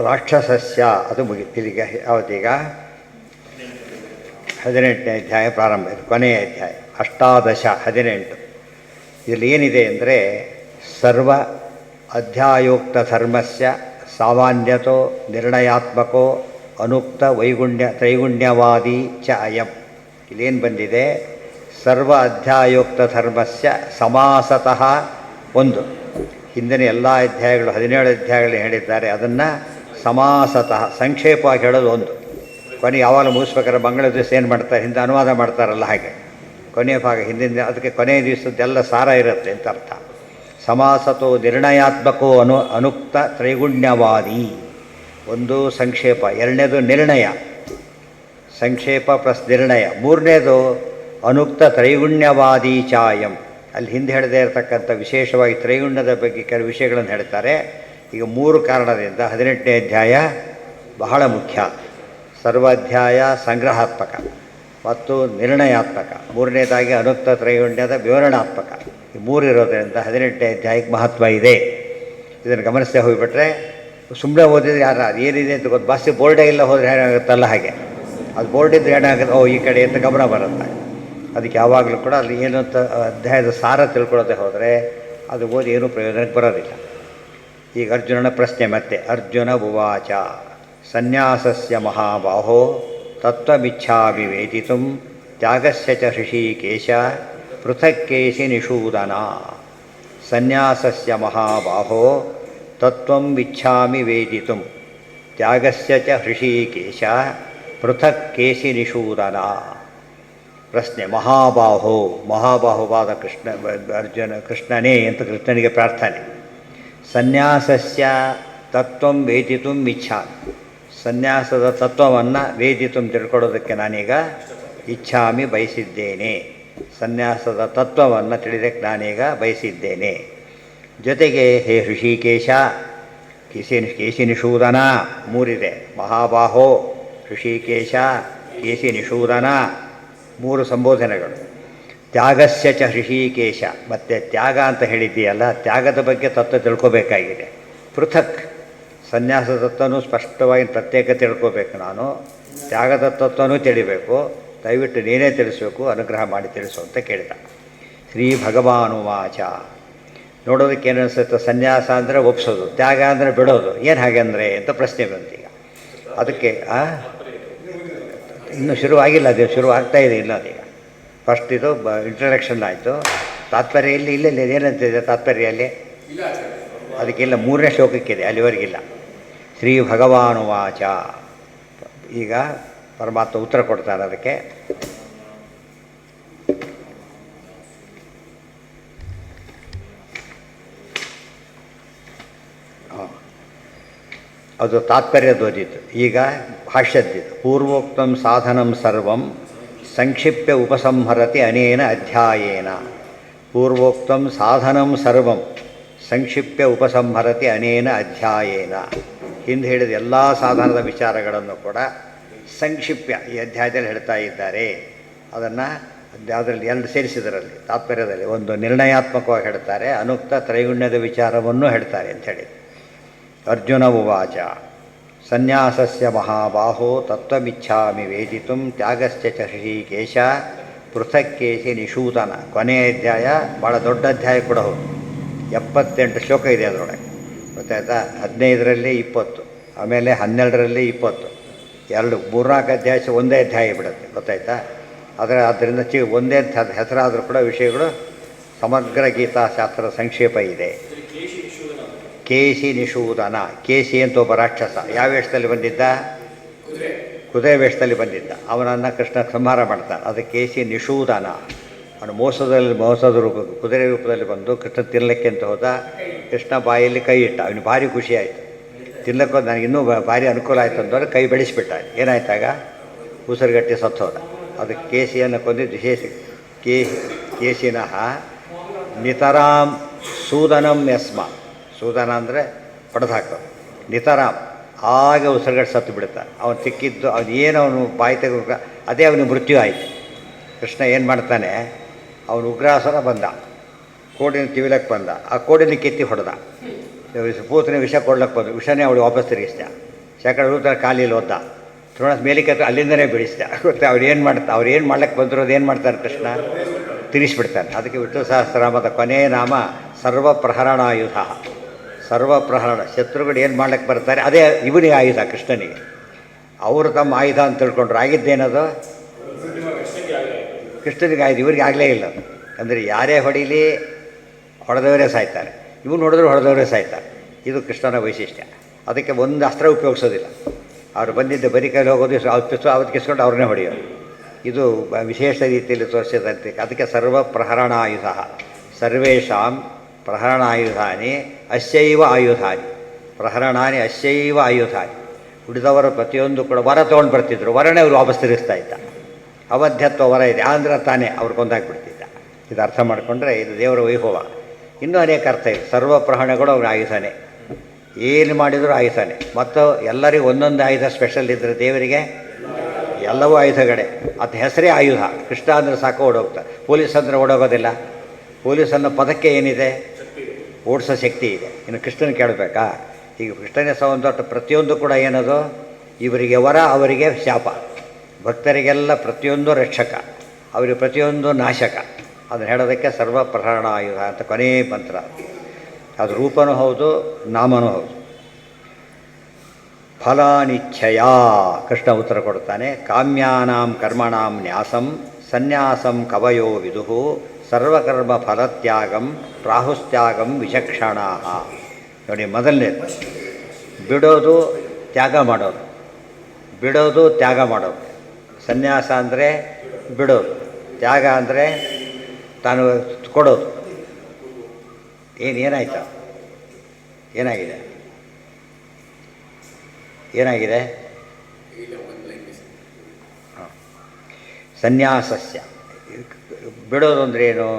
ರಾಕ್ಷಸಸ್ಯ ಅದು ಮುಗಿತಿಲ್ಲಿಗೆ ಯಾವತ್ತೀಗ 18ನೇ ಅಧ್ಯಾಯ ಪ್ರಾರಂಭ, ಇದು ಕೊನೆಯ ಅಧ್ಯಾಯ. 18 ಇದರಲ್ಲಿ ಏನಿದೆ ಅಂದರೆ ಸರ್ವ ಅಧ್ಯಾಯೋಕ್ತ ಧರ್ಮಸ್ಯ ಸಾಮಾನ್ಯತೋ ನಿರ್ಣಯಾತ್ಮಕೋ ಅನುಕ್ತ ತ್ರೈಗುಣ್ಯವಾದಿ ಚ ಅಯಂ. ಇಲ್ಲೇನು ಬಂದಿದೆ? ಸರ್ವ ಅಧ್ಯಾಯೋಕ್ತ ಧರ್ಮಸ್ಯ ಸಮಾಸತಃ ಒಂದು. ಹಿಂದಿನ ಎಲ್ಲ ಅಧ್ಯಾಯಗಳು 17 ಅಧ್ಯಾಯಗಳು ಹೇಳಿದ್ದಾರೆ, ಅದನ್ನು ಸಮಾಸತಃ ಸಂಕ್ಷೇಪವಾಗಿ ಹೇಳೋದು ಒಂದು. ಕೊನೆ ಯಾವಾಗ ಮುಗಿಸ್ಬೇಕಾದ್ರೆ ಮಂಗಳ ದಿವಸ ಏನು ಮಾಡ್ತಾರೆ, ಹಿಂದೆ ಅನುವಾದ ಮಾಡ್ತಾರಲ್ಲ ಹಾಗೆ ಕೊನೆಯ ಭಾಗ ಹಿಂದಿನ, ಅದಕ್ಕೆ ಕೊನೆಯ ದಿವಸದ್ದೆಲ್ಲ ಸಾರ ಇರುತ್ತೆ ಅಂತ ಅರ್ಥ. ಸಮಾಸತೋ ನಿರ್ಣಯಾತ್ಮಕೋ ಅನುಕ್ತ ತ್ರೈಗುಣ್ಯವಾದಿ. ಒಂದು ಸಂಕ್ಷೇಪ, ಎರಡನೇದು ನಿರ್ಣಯ, ಸಂಕ್ಷೇಪ ಪ್ಲಸ್ ನಿರ್ಣಯ, ಮೂರನೇದು ಅನುಕ್ತ ತ್ರೈಗುಣ್ಯವಾದಿ ಚಾಯಂ. ಅಲ್ಲಿ ಹಿಂದೆ ಹೇಳದೇ ಇರತಕ್ಕಂಥ ವಿಶೇಷವಾಗಿ ತ್ರೈಗುಣ್ಯದ ಬಗ್ಗೆ ಕೆಲವು ವಿಷಯಗಳನ್ನು ಹೇಳ್ತಾರೆ. ಈಗ 3 ಕಾರಣದಿಂದ 18ನೇ ಅಧ್ಯಾಯ ಬಹಳ ಮುಖ್ಯ. ಸರ್ವಾಧ್ಯಾಯ ಸಂಗ್ರಹಾತ್ಮಕ ಮತ್ತು ನಿರ್ಣಯಾತ್ಮಕ, ಮೂರನೇದಾಗಿ ಅನುಕ್ತ ತ್ರೈಗುಣ್ಯದ ವಿವರಣಾತ್ಮಕ. ಈ 3 ಇರೋದರಿಂದ 18ನೇ ಅಧ್ಯಾಯಕ್ಕೆ ಮಹತ್ವ ಇದೆ. ಇದನ್ನು ಗಮನಿಸದೆ ಹೋಗಿಬಿಟ್ರೆ ಸುಮ್ಮನೆ ಓದಿದ್ರೆ ಯಾರು ಅದು ಏನಿದೆ ಅಂತ ಗೊತ್ತು, ಬಸ್ ಬೋರ್ಡೇ ಇಲ್ಲ ಹೋದರೆ ಏನಾಗುತ್ತಲ್ಲ ಹಾಗೆ, ಅದು ಬೋರ್ಡ್ ಇದ್ದರೆ ಏನಾಗುತ್ತೆ, ಓ ಈ ಕಡೆ ಅಂತ ಗಮನ ಬರುತ್ತೆ. ಅದಕ್ಕೆ ಯಾವಾಗಲೂ ಕೂಡ ಅಲ್ಲಿ ಏನು ಅಂತ ಅಧ್ಯಾಯದ ಸಾರ ತಿಳ್ಕೊಳ್ಳೋದೇ ಹೋದರೆ ಅದು ಓದಿ ಏನೂ ಪ್ರಯೋಜನಕ್ಕೆ ಬರೋದಿಲ್ಲ. ಈಗ ಅರ್ಜುನನ ಪ್ರಶ್ನೆ ಮತ್ತೆ. ಅರ್ಜುನ ಉವಾಚ ಸನ್ಯಾಸಸ್ಯ ಮಹಾಬಾಹೋ ತತ್ವಮಿಚ್ಛಾಮಿ ವೇದಿತುಂ ತ್ಯಾಗಸ್ಯ ಚ ಹೃಷೀಕೇಶ ಪೃಥಕ್ಕೇಶಿ ನಿಷೂದನ. ಸನ್ಯಾಸಸ್ಯ ಮಹಾಬಾಹೋ ತತ್ವಂ ಇಚ್ಛಾಮಿ ವೇದಿತುಂ ತ್ಯಾಗಸ್ಯ ಚ ಹೃಷೀಕೇಶ ಪೃಥಕ್ಕೇಶಿ ನಿಷೂದನ. ಪ್ರಶ್ನೆ. ಮಹಾಬಾಹೋ, ಮಹಾಬಾಹುವಾದ ಕೃಷ್ಣನೇ ಅಂತ ಕೃಷ್ಣನಿಗೆ ಪ್ರಾರ್ಥನೆ. ಸನ್ಯಾಸಸ್ಯ ತತ್ವಂ ವೇದಿತುಂ ಇಚ್ಛಾಮಿ, ಸನ್ಯಾಸದ ತತ್ವವನ್ನು ವೇದಿತುಂ ತಿಳ್ಕೊಳ್ಳೋದಕ್ಕೆ ನಾನೀಗ ಇಚ್ಛಾಮಿ ಬಯಸಿದ್ದೇನೆ, ಸನ್ಯಾಸದ ತತ್ವವನ್ನು ತಿಳಿದಕ್ಕೆ ನಾನೀಗ ಬಯಸಿದ್ದೇನೆ. ಜೊತೆಗೆ ಹೇ ಹೃಷಿಕೇಶ, ಕೇಶಿ ನಿಷೂದನ, 3 ಇದೆ. ಮಹಾಬಾಹೋ, ಹೃಷಿಕೇಶ, ಕೇಶಿ ನಿಷೂದನ, 3 ಸಂಬೋಧನೆಗಳು. ತ್ಯಾಗಸ್ಯ ಚ ಹೃಷಿಕೇಶ, ಮತ್ತು ತ್ಯಾಗ ಅಂತ ಹೇಳಿದ್ದೀಯಲ್ಲ, ತ್ಯಾಗದ ಬಗ್ಗೆ ತತ್ವ ತಿಳ್ಕೋಬೇಕಾಗಿದೆ. ಪೃಥಕ್, ಸನ್ಯಾಸದ ತತ್ವನೂ ಸ್ಪಷ್ಟವಾಗಿ ಪ್ರತ್ಯೇಕ ತಿಳ್ಕೋಬೇಕು ನಾನು, ತ್ಯಾಗದ ತತ್ವನೂ ತಿಳಿಬೇಕು, ದಯವಿಟ್ಟು ನೀನೇ ತಿಳಿಸಬೇಕು, ಅನುಗ್ರಹ ಮಾಡಿ ತಿಳಿಸು ಅಂತ ಕೇಳಿದ. ಶ್ರೀ ಭಗವಾನುವಾಚ. ನೋಡೋದಕ್ಕೆ ಏನು ಅನಿಸುತ್ತೆ, ಸನ್ಯಾಸ ಅಂದರೆ ಒಪ್ಸೋದು, ತ್ಯಾಗ ಅಂದರೆ ಬಿಡೋದು, ಏನು ಹಾಗೆ ಅಂದರೆ ಅಂತ ಪ್ರಶ್ನೆ ಬಂತೀಗ. ಅದಕ್ಕೆ ಇನ್ನೂ ಶುರುವಾಗಿಲ್ಲ, ಅದು ಶುರು ಆಗ್ತಾಯಿದೆ ಇಲ್ಲ ಅದೀಗ. ಫಸ್ಟ್ ಇದು ಇಂಟ್ರಡಕ್ಷನ್ ಆಯಿತು. ತಾತ್ಪರ್ಯ ಇಲ್ಲ ಏನಂತಿದೆ ತಾತ್ಪರ್ಯಲ್ಲಿ, ಅದಕ್ಕೆಲ್ಲ 3ನೇ ಶ್ಲೋಕಕ್ಕಿದೆ, ಅಲ್ಲಿವರೆಗಿಲ್ಲ. ಶ್ರೀ ಭಗವಾನುವಾಚ. ಈಗ ಪರಮಾತ್ಮ ಉತ್ತರ ಕೊಡ್ತಾನೆ ಅದಕ್ಕೆ. ಅದು ತಾತ್ಪರ್ಯದೋದಿತ್ತು. ಈಗ ಭಾಷ್ಯದ್ದಿತ್ತು. ಪೂರ್ವೋಕ್ತಂ ಸಾಧನಂ ಸರ್ವಂ ಸಂಕ್ಷಿಪ್ಯ ಉಪಸಂಹರತಿ ಅನೇನ ಅಧ್ಯಾಯೇನ. ಪೂರ್ವೋಕ್ತಂ ಸಾಧನಂ ಸರ್ವಂ ಸಂಕ್ಷಿಪ್ಯ ಉಪಸಂಹರತಿ ಅನೇನ ಅಧ್ಯಾಯೇನ. ಹಿಂದೆ ಹೇಳಿದ ಎಲ್ಲ ಸಾಧನದ ವಿಚಾರಗಳನ್ನು ಕೂಡ ಸಂಕ್ಷಿಪ್ಯ ಈ ಅಧ್ಯಾಯದಲ್ಲಿ ಹೇಳ್ತಾ ಇದ್ದಾರೆ. ಅದನ್ನು ಅದರಲ್ಲಿ 2 ಸೇರಿಸಿದರಲ್ಲಿ ತಾತ್ಪರ್ಯದಲ್ಲಿ ಒಂದು ನಿರ್ಣಯಾತ್ಮಕವಾಗಿ ಹೇಳ್ತಾರೆ, ಅನುಕ್ತ ತ್ರೈಗುಣ್ಯದ ವಿಚಾರವನ್ನು ಹೇಳ್ತಾರೆ ಅಂತ ಹೇಳಿ. ಅರ್ಜುನ ಉವಾಚ ಸನ್ಯಾಸಸ್ಯ ಮಹಾಬಾಹೋ ತತ್ವಮಿಚ್ಛಾಮಿ ವೇದಿತುಂ ತ್ಯಾಗಸ್ಯ ಚ ಹೃಷಿಕೇಶ ಪೃಥಕ್ಕೇಶಿ ನಿಷೂದನ. ಕೊನೆಯ ಅಧ್ಯಾಯ ಭಾಳ ದೊಡ್ಡ ಅಧ್ಯಾಯ ಕೂಡ ಹೌದು, 78 ಶ್ಲೋಕ ಇದೆ ಅದರೊಳಗೆ, ಗೊತ್ತಾಯ್ತಾ. 15ರಲ್ಲಿ 20, ಆಮೇಲೆ 12ರಲ್ಲಿ 20, 3-4 ಅಧ್ಯಾಯ ಒಂದೇ ಅಧ್ಯಾಯ ಬಿಡುತ್ತೆ, ಗೊತ್ತಾಯ್ತಾ. ಆದ್ದರಿಂದ ಒಂದೇ ಹೆಸರಾದರೂ ಕೂಡ ವಿಷಯಗಳು ಸಮಗ್ರ ಗೀತಾಶಾಸ್ತ್ರದ ಸಂಕ್ಷೇಪ ಇದೆ. ಕೇಶಿ ನಿಷೂದನ. ಕೇಶಿ ಅಂತ ಒಬ್ಬ ರಾಕ್ಷಸ, ಯಾವ ವೇಷದಲ್ಲಿ ಬಂದಿದ್ದ? ಕುದುರೆ ವೇಷದಲ್ಲಿ ಬಂದಿದ್ದ. ಅವನನ್ನು ಕೃಷ್ಣ ಸಂಹಾರ ಮಾಡ್ತಾನೆ, ಅದು ಕೇಶಿ ನಿಷೂದನ. ಅವನು ಮೋಸದ ರೂಪ, ಕುದುರೆ ರೂಪದಲ್ಲಿ ಬಂದು ಕೃಷ್ಣ ತಿನ್ನಲಿಕ್ಕೆ ಅಂತ ಹೋದ. ಕೃಷ್ಣ ಬಾಯಲ್ಲಿ ಕೈ ಇಟ್ಟ, ಅವನಿಗೆ ಭಾರಿ ಖುಷಿ ಆಯಿತು. ತಿನ್ನಕ್ಕೆ ನನಗೆ ಇನ್ನೂ ಭಾರಿ ಅನುಕೂಲ ಆಯಿತು ಅಂತಂದ್ರೆ ಕೈ ಬೆಳೆಸಿಬಿಟ್ಟ. ಏನಾಯ್ತಾಗ? ಉಸಿರುಗಟ್ಟಿ ಸತ್ತೋದ. ಅದಕ್ಕೆ ಕೇಶಿಯನ್ನು ಕೊಂದಿದ್ದು ಕೇಶಿನಃ ನಿತರಾಂ ಸೂದನಂ ಯಸ್ಮ. ಸೂದನ ಅಂದರೆ ಹೊಡೆದು ಹಾಕೋದು. ನಿತರಾಮ್ ಆಗ ಉಸಿರುಗಟ್ಟು ಸತ್ತು ಬಿಡ್ತಾನೆ. ಅವನು ಸಿಕ್ಕಿದ್ದು ಅವನು ಬಾಯಿ ತೆಗೆದು ಅದೇ ಅವನಿಗೆ ಮೃತ್ಯು ಆಯಿತು. ಕೃಷ್ಣ ಏನು ಮಾಡ್ತಾನೆ, ಅವನು ಉಗ್ರಾಸುರ ಬಂದ, ಕೋಡಿನ ತಿವಿಲಕ್ಕೆ ಬಂದ, ಆ ಕೋಡಿನ ಕೆತ್ತಿ ಹೊಡೆದ. ಪೂತನೆ ವಿಷ ಕೊಡ್ಲಕ್ಕೆ ಬಂದು ವಿಷನೇ ಅವಳು ವಾಪಸ್ ತಿರುಗಿಸ್ದೆ. ಶಂಕರ ಊತರ ಕಾಲಿಲ್ಲಿ ಓದ್ದ ದ್ರೋಣ ಮೇಲಿಕ್ಕೆ ಅಲ್ಲಿಂದನೇ ಬಿಡಿಸ್ದೆ. ಗೊತ್ತೆ ಅವ್ರು ಏನು ಮಾಡ್ತಾ ಅವ್ರು ಏನು ಮಾಡ್ಲಿಕ್ಕೆ ಬಂದಿರೋದು ಏನು ಮಾಡ್ತಾರೆ ಕೃಷ್ಣ ತಿರುಗಿಸ್ಬಿಡ್ತಾನೆ. ಅದಕ್ಕೆ ವಿಷ್ಣು ಸಹಸ್ರನಾಮದ ಕೊನೆಯ ನಾಮ ಸರ್ವಪ್ರಹರಣಾಯುಧ. ಸರ್ವಪ್ರಹರಣ ಶತ್ರುಗಳು ಏನು ಮಾಡ್ಲಿಕ್ಕೆ ಬರ್ತಾರೆ ಅದೇ ಇವನಿಗೆ ಆಯುಧ ಕೃಷ್ಣನಿಗೆ. ಅವರು ತಮ್ಮ ಆಯುಧ ಅಂತ ತಿಳ್ಕೊಂಡ್ರು. ಆಗಿದ್ದೇನದು ಕೃಷ್ಣನಿಗೆ ಆಯುಧ, ಇವ್ರಿಗೆ ಆಗಲೇ ಇಲ್ಲ. ಅಂದರೆ ಯಾರೇ ಹೊಡೀಲಿ ಹೊಡೆದವರೇ ಸಾಯ್ತಾರೆ, ಇವನು ಹೊಡೆದ್ರು ಹೊಡೆದವರೇ ಸಾಯ್ತಾರೆ. ಇದು ಕೃಷ್ಣನ ವೈಶಿಷ್ಟ್ಯ. ಅದಕ್ಕೆ ಒಂದು ಅಸ್ತ್ರ ಉಪಯೋಗಿಸೋದಿಲ್ಲ. ಅವರು ಬಂದಿದ್ದು ಬರೀ ಕೈಲಿ ಹೋಗೋದು ಅವತ್ತಿಸ್ಕೊಂಡು ಅವ್ರನ್ನೇ ಹೊಡೆಯೋದು. ಇದು ವಿಶೇಷ ರೀತಿಯಲ್ಲಿ ತೋರಿಸಿದಂತೆ. ಅದಕ್ಕೆ ಸರ್ವಪ್ರಹರಣಾಯುಧ. ಸರ್ವೇಷಾಂ ಪ್ರಹರಣಾಯುಧಾನಿ ಅಸ್ಯೈವ ಆಯುಧಾನಿ. ಪ್ರಹರಣಾನಿ ಅಸ್ಯೈವ ಆಯುಧಾನಿ. ಉಳಿದವರ ಪ್ರತಿಯೊಂದು ಕೂಡ ವರ ತೊಗೊಂಡು ಬರ್ತಿದ್ರು, ವರನೇ ಅವರು ವಾಪಸ್ ತಿರುಗಿಸ್ತಾ ಇದ್ದ. ಅವಧ್ಯತ್ವ ವರ ಇದೆ ಅಂದ್ರೆ ತಾನೇ ಅವ್ರು ಕೊಂದಾಗ್ಬಿಡ್ತಿದ್ದ. ಇದು ಅರ್ಥ ಮಾಡಿಕೊಂಡ್ರೆ ಇದು ದೇವರ ವೈಭವ. ಇನ್ನೂ ಅನೇಕ ಅರ್ಥ ಇದೆ. ಸರ್ವಪ್ರಹರಣಗಳು ಅವ್ರ ಆಯುಧನೇ, ಏನು ಮಾಡಿದರೂ ಆಯುಧನೇ. ಮತ್ತು ಎಲ್ಲರಿಗೂ ಒಂದೊಂದು ಆಯುಧ ಸ್ಪೆಷಲ್ ಇದ್ದರೆ ದೇವರಿಗೆ ಎಲ್ಲವೂ ಆಯುಧಗಳೇ. ಅದು ಹೆಸರೇ ಆಯುಧ. ಕೃಷ್ಣ ಅಂದರೆ ಸಾಕು ಓಡೋಗ್ತಾರೆ. ಪೊಲೀಸ್ ಅಂದರೆ ಓಡೋಗೋದಿಲ್ಲ. ಪೊಲೀಸ್ ಅನ್ನೋ ಪದಕ್ಕೆ ಏನಿದೆ, ಓಡಿಸೋ ಶಕ್ತಿ ಇದೆ. ಇನ್ನು ಕೃಷ್ಣನ ಕೇಳಬೇಕಾ? ಈಗ ಕೃಷ್ಣನೇ ಸಂಬಂಧಪಟ್ಟ ಪ್ರತಿಯೊಂದು ಕೂಡ ಏನದು, ಇವರಿಗೆ ವರ ಅವರಿಗೆ ಶಾಪ. ಭಕ್ತರಿಗೆಲ್ಲ ಪ್ರತಿಯೊಂದು ರಕ್ಷಕ, ಅವರಿಗೆ ಪ್ರತಿಯೊಂದು ನಾಶಕ. ಅದನ್ನು ಹೇಳೋದಕ್ಕೆ ಸರ್ವಪ್ರಹರಣ ಆಯುಧ ಅಂತ ಕೊನೆಯ ಮಂತ್ರ. ಅದು ರೂಪನೂ ಹೌದು, ನಾಮನೂ ಹೌದು. ಫಲಾನಿಚ್ಛಯ ಕೃಷ್ಣ ಉತ್ತರ ಕೊಡ್ತಾನೆ. ಕಾಮ್ಯಾನಾಂ ಕರ್ಮಣಾಂ ನ್ಯಾಸಂ ಸನ್ಯಾಸಂ ಕವಯೋ ವಿದುಹು ಸರ್ವಕರ್ಮ ಫಲತ್ಯಾಗಂ ಪ್ರಾಹುಸ್ತ್ಯಾಗಂ ವಿಚಕ್ಷಣಾ. ನೋಡಿ, ಮೊದಲನೇ ಬಿಡೋದು ತ್ಯಾಗ ಮಾಡೋದು. ಬಿಡೋದು ತ್ಯಾಗ ಮಾಡೋದು. ಸನ್ಯಾಸ ಅಂದರೆ ಬಿಡೋದು, ತ್ಯಾಗ ಅಂದರೆ ತಾನು ಕೊಡೋದು. ಏನಾಯ್ತು? ಏನಾಗಿದೆ? ಏನಾಗಿದೆ? ಸನ್ಯಾಸಸ್ಯ ಬಿಡೋದು ಅಂದರೆ ಏನು?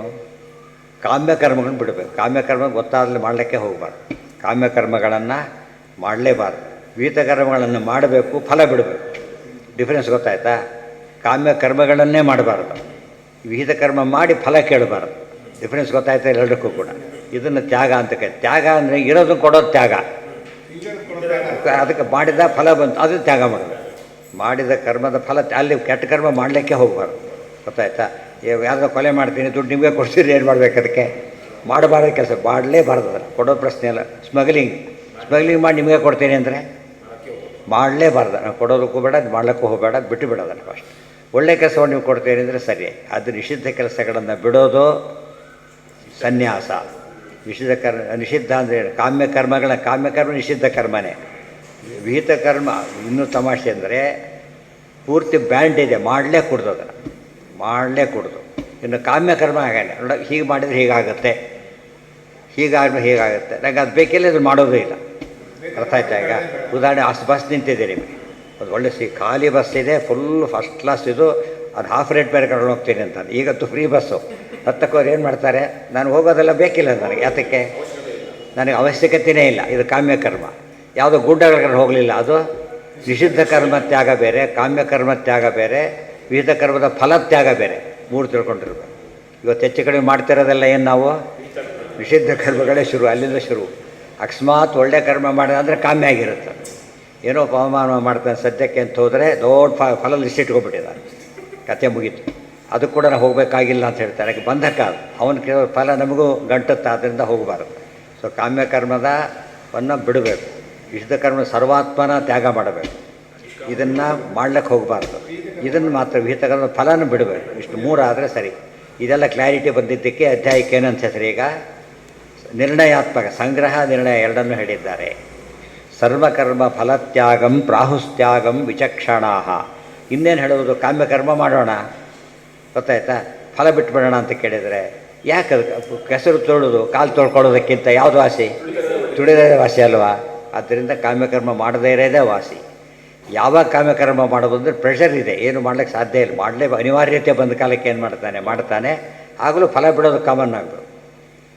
ಕಾಮ್ಯಕರ್ಮಗಳನ್ನು ಬಿಡಬೇಕು. ಕಾಮ್ಯಕರ್ಮ ಗೊತ್ತಾದಲ್ಲಿ ಮಾಡಲಿಕ್ಕೆ ಹೋಗಬಾರ್ದು. ಕಾಮ್ಯಕರ್ಮಗಳನ್ನು ಮಾಡಲೇಬಾರ್ದು. ವಿಹಿತಕರ್ಮಗಳನ್ನು ಮಾಡಬೇಕು, ಫಲ ಬಿಡಬೇಕು. ಡಿಫ್ರೆನ್ಸ್ ಗೊತ್ತಾಯ್ತಾ? ಕಾಮ್ಯಕರ್ಮಗಳನ್ನೇ ಮಾಡಬಾರ್ದು, ವಿಹಿತ ಕರ್ಮ ಮಾಡಿ ಫಲ ಕೇಳಬಾರ್ದು. ಡಿಫ್ರೆನ್ಸ್ ಗೊತ್ತಾಯ್ತಾ ಎಲ್ಲರಿಗೂ ಕೂಡ? ಇದನ್ನು ತ್ಯಾಗ ಅಂತ ತ್ಯಾಗ ಅಂದರೆ ಇರೋದು ಕೊಡೋದು ತ್ಯಾಗ. ಅದಕ್ಕೆ ಮಾಡಿದ ಫಲ ಬಂತು, ಅದು ತ್ಯಾಗ ಮಾಡಬೇಕು. ಮಾಡಿದ ಕರ್ಮದ ಫಲ ಅಲ್ಲಿ ಕೆಟ್ಟ ಕರ್ಮ ಮಾಡಲಿಕ್ಕೆ ಹೋಗಬಾರ್ದು. ಗೊತ್ತಾಯ್ತಾ? ಯಾವ್ದೋ ಕೊಲೆ ಮಾಡ್ತೀನಿ, ದುಡ್ಡು ನಿಮಗೆ ಕೊಡ್ತೀರಿ, ಏನು ಮಾಡಬೇಕು? ಅದಕ್ಕೆ ಮಾಡಬಾರ್ದು ಕೆಲಸ, ಮಾಡಲೇಬಾರ್ದು. ಅದನ್ನು ಕೊಡೋ ಪ್ರಶ್ನೆ ಅಲ್ಲ. ಸ್ಮಗ್ಲಿಂಗ್ ಮಾಡಿ ನಿಮಗೆ ಕೊಡ್ತೀನಿ ಅಂದರೆ ಮಾಡಲೇಬಾರ್ದು. ನಾವು ಕೊಡೋದಕ್ಕೂ ಬೇಡ, ಮಾಡ್ಲಿಕ್ಕೂ ಹೋಗಬೇಡ, ಬಿಟ್ಟು ಬಿಡೋದನ್ನು ಫಸ್ಟ್. ಒಳ್ಳೆ ಕೆಲಸವನ್ನು ನೀವು ಕೊಡ್ತೀರಿ ಅಂದರೆ ಸರಿ. ಅದು ನಿಷಿದ್ಧ ಕೆಲಸಗಳನ್ನು ಬಿಡೋದು ಸನ್ಯಾಸ. ನಿಷಿದ್ಧ ಅಂದರೆ ಕಾಮ್ಯಕರ್ಮ ನಿಷಿದ್ಧ ಕರ್ಮನೇ. ವಿಹಿತ ಕರ್ಮ ಇನ್ನೂ ತಮಾಷೆ ಅಂದರೆ ಪೂರ್ತಿ ಬ್ಯಾಂಡ್ ಇದೆ, ಮಾಡಲೇ ಕೊಡ್ದು, ಅದನ್ನು ಮಾಡಲೇ ಕೊಡ್ದು. ಇನ್ನು ಕಾಮ್ಯಕರ್ಮ ಹಾಗೇನೆ, ನೋಡ ಹೀಗೆ ಮಾಡಿದರೆ ಹೀಗಾಗುತ್ತೆ, ಹೀಗಾದ್ರೆ ಹೀಗಾಗುತ್ತೆ, ನನಗೆ ಅದು ಬೇಕಿಲ್ಲ, ಅದು ಮಾಡೋದೇ ಇಲ್ಲ. ಅರ್ಥ ಆಯ್ತಾ? ಈಗ ಉದಾಹರಣೆ, ಬಸ್ ನಿಂತಿದೆ ನಿಮಗೆ, ಅದು ಒಳ್ಳೆ ಖಾಲಿ ಬಸ್ ಇದೆ, ಫುಲ್ ಫಸ್ಟ್ ಕ್ಲಾಸ್ ಇದು, ಅದು ಹಾಫ್ ರೇಟ್ ಬೇರೆ ಕರ್ಕೊಂಡು ಹೋಗ್ತೀನಿ ಅಂತಾನೆ. ಈಗಂತೂ ಫ್ರೀ ಬಸ್ಸು. ಹತ್ತಕ್ಕವ್ರು ಏನು ಮಾಡ್ತಾರೆ, ನಾನು ಹೋಗೋದೆಲ್ಲ ಬೇಕಿಲ್ಲ ನನಗೆ, ಯಾತಕ್ಕೆ? ನನಗೆ ಅವಶ್ಯಕತೆಯೇ ಇಲ್ಲ. ಇದು ಕಾಮ್ಯಕರ್ಮ. ಯಾವುದೋ ಗುಡ್ಡಗಳ ಹೋಗಲಿಲ್ಲ, ಅದು ನಿಷಿದ್ಧ ಕರ್ಮ ತ್ಯಾಗ ಬೇರೆ, ಕಾಮ್ಯಕರ್ಮ ತ್ಯಾಗ ಬೇರೆ, ವಿವಿಧ ಕರ್ಮದ ಫಲ ತ್ಯಾಗ ಬೇರೆ. ಮೂರು ತಿಳ್ಕೊಂಡಿರ್ಬೇಕು. ಇವತ್ತು ಹೆಚ್ಚು ಕಡಿಮೆ ಮಾಡ್ತಿರೋದೆಲ್ಲ ಏನು, ನಾವು ನಿಷಿದ್ಧ ಕರ್ಮಗಳೇ ಶುರು, ಅಲ್ಲಿಂದ ಶುರು. ಅಕಸ್ಮಾತ್ ಒಳ್ಳೆ ಕರ್ಮ ಮಾಡಿದೆ ಅಂದರೆ ಕಾಮ್ಯ ಆಗಿರುತ್ತೆ. ಏನೋ ಪವಮಾನ ಮಾಡ್ತಾನೆ ಸದ್ಯಕ್ಕೆ ಅಂತ ಹೋದರೆ ದೊಡ್ಡ ಫಲ ಲಿಸ್ಟ್ ಇಟ್ಕೊಬಿಟ್ಟಿದ್ದಾರೆ, ಕತೆ ಮುಗೀತು. ಅದು ಕೂಡ ನಾವು ಹೋಗಬೇಕಾಗಿಲ್ಲ ಅಂತ ಹೇಳ್ತಾರೆ. ಅದಕ್ಕೆ ಬಂಧಕ, ಅವನ ಕೇಳೋ ಫಲ ನಮಗೂ ಗಂಟುತ್ತೆ, ಆದ್ದರಿಂದ ಹೋಗಬಾರ್ದು. ಸೊ ಕಾಮ್ಯಕರ್ಮದವನ್ನು ಬಿಡಬೇಕು, ವಿಶುದ್ಧ ಕರ್ಮ ಸರ್ವಾತ್ಮನ ತ್ಯಾಗ ಮಾಡಬೇಕು. ಇದನ್ನು ಮಾಡ್ಲಿಕ್ಕೆ ಹೋಗಬಾರ್ದು. ಇದನ್ನು ಮಾತ್ರ ವಿಹಿತ ಕರ್ಮದ ಫಲನ ಬಿಡಬೇಕು. ಇಷ್ಟು ಮೂರಾದರೆ ಸರಿ. ಇದೆಲ್ಲ ಕ್ಲಾರಿಟಿ ಬಂದಿದ್ದಕ್ಕೆ ಅಧ್ಯಾಯಕ್ಕೆ ಏನಂತ ಹೆಸರು? ಈಗ ನಿರ್ಣಯಾತ್ಮಕ ಸಂಗ್ರಹ, ನಿರ್ಣಯ ಎರಡನ್ನೂ ಹೇಳಿದ್ದಾರೆ. ಸರ್ವಕರ್ಮ ಫಲತ್ಯಾಗಂ ಪ್ರಾಹುಸ್ತ್ಯಾಗಂ ವಿಚಕ್ಷಣಾ. ಇನ್ನೇನು ಹೇಳುವುದು? ಕಾಮ್ಯಕರ್ಮ ಮಾಡೋಣ, ಗೊತ್ತಾಯ್ತಾ? ಫಲ ಬಿಟ್ಬಿಡೋಣ ಅಂತ ಕೇಳಿದರೆ ಯಾಕೆ? ಕೆಸರು ತೊಳೋದು, ಕಾಲು ತೊಳ್ಕೊಳ್ಳೋದಕ್ಕಿಂತ ಯಾವುದು ವಾಸಿ? ತುಳಿದೇ ವಾಸಿ ಅಲ್ವಾ? ಆದ್ದರಿಂದ ಕಾಮ್ಯಕರ್ಮ ಮಾಡದೇ ಇರೋದೇ ವಾಸಿ. ಯಾವಾಗ ಕಾಮ್ಯಕರ್ಮ ಮಾಡೋದು ಅಂದರೆ ಪ್ರೆಷರ್ ಇದೆ, ಏನು ಮಾಡ್ಲಿಕ್ಕೆ ಸಾಧ್ಯ ಇಲ್ಲ, ಅನಿವಾರ್ಯತೆ ಬಂದ ಕಾಲಕ್ಕೆ ಏನು ಮಾಡ್ತಾನೆ. ಆಗಲೂ ಫಲ ಬಿಡೋದು ಕಾಮನ್ ಆಗಬೇಕು.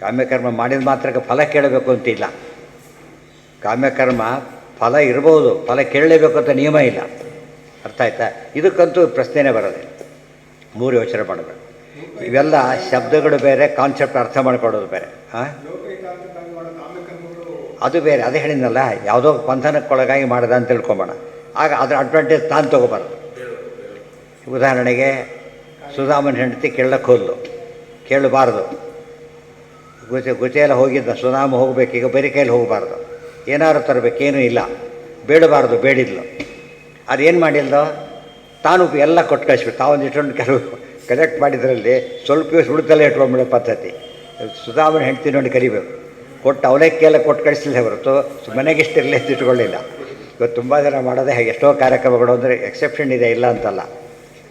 ಕಾಮ್ಯಕರ್ಮ ಮಾಡಿದ ಮಾತ್ರಕ್ಕೆ ಫಲ ಕೇಳಬೇಕು ಅಂತಿಲ್ಲ. ಕಾಮ್ಯಕರ್ಮ ಫಲ ಇರ್ಬೋದು, ಫಲ ಕೇಳಲೇಬೇಕು ಅಂತ ನಿಯಮ ಇಲ್ಲ. ಅರ್ಥ ಆಯ್ತಾ? ಇದಕ್ಕಂತೂ ಪ್ರಶ್ನೆನೇ ಬರೋದಿಲ್ಲ. ಮೂರು ಯೋಚನೆ ಮಾಡಬೇಕು. ಇವೆಲ್ಲ ಶಬ್ದಗಳು ಬೇರೆ, ಕಾನ್ಸೆಪ್ಟ್ ಅರ್ಥ ಮಾಡ್ಕೊಳ್ಳೋದು ಬೇರೆ. ಅದು ಬೇರೆ. ಅದೇ ಹೇಳಿದ್ನಲ್ಲ, ಯಾವುದೋ ಬಂಧನಕ್ಕೊಳಗಾಗಿ ಮಾಡ್ದ ಅಂತ ತಿಳ್ಕೊಂಬೋಣ. ಆಗ ಅದರ ಅಡ್ವಾಂಟೇಜ್ ತಾನು ತೊಗೋಬಾರ್ದು. ಉದಾಹರಣೆಗೆ ಸುಧಾಮನ ಹೆಂಡತಿ ಕೇಳಕ್ಕೆ ಹೋದ್ಲು, ಕೇಳಬಾರ್ದು. ಗುಚೆಲ್ಲ ಹೋಗಿದ್ದ, ಸುಧಾಮ ಹೋಗ್ಬೇಕು, ಈಗ ಬರೀ ಕೈಯಲ್ಲಿ ಹೋಗಬಾರ್ದು, ಏನಾದ್ರು ತರಬೇಕೇನೂ ಇಲ್ಲ, ಬೇಡಬಾರ್ದು, ಬೇಡಿದ್ಲು. ಅದೇನು ಮಾಡಿಲ್ದೋ, ತಾನು ಎಲ್ಲ ಕೊಟ್ಟು ಕಳಿಸ್ಬಿಟ್ಟು ತಾವೊಂದು ಇಟ್ಕೊಂಡು ಕೆಲವು ಕಲೆಕ್ಟ್ ಮಾಡಿದ್ರಲ್ಲಿ ಸ್ವಲ್ಪ ಉಳಿತಲ್ಲೇ ಇಟ್ಕೊಂಡ್ಬಿಡೋ ಪದ್ಧತಿ. ಸುಧಾಮನ ಹೆಂಡತಿ ನೋಡಿ ಕರಿಬೇಕು, ಕೊಟ್ಟು ಅವಲಕ್ಕಿಯೆಲ್ಲ ಕೊಟ್ಟು ಕಳಿಸಲಿಲ್ಲ ಹೊರತು ಮನೆಗಿಷ್ಟಿರಲಿ ಅಂತ ಇಟ್ಕೊಳ್ಳಿಲ್ಲ. ಇವತ್ತು ತುಂಬ ಜನ ಮಾಡೋದೇ ಹಾಗೆ. ಎಷ್ಟೋ ಕಾರ್ಯಕ್ರಮಗಳು ಅಂದರೆ ಎಕ್ಸೆಪ್ಷನ್ ಇದೆ, ಇಲ್ಲ ಅಂತಲ್ಲ,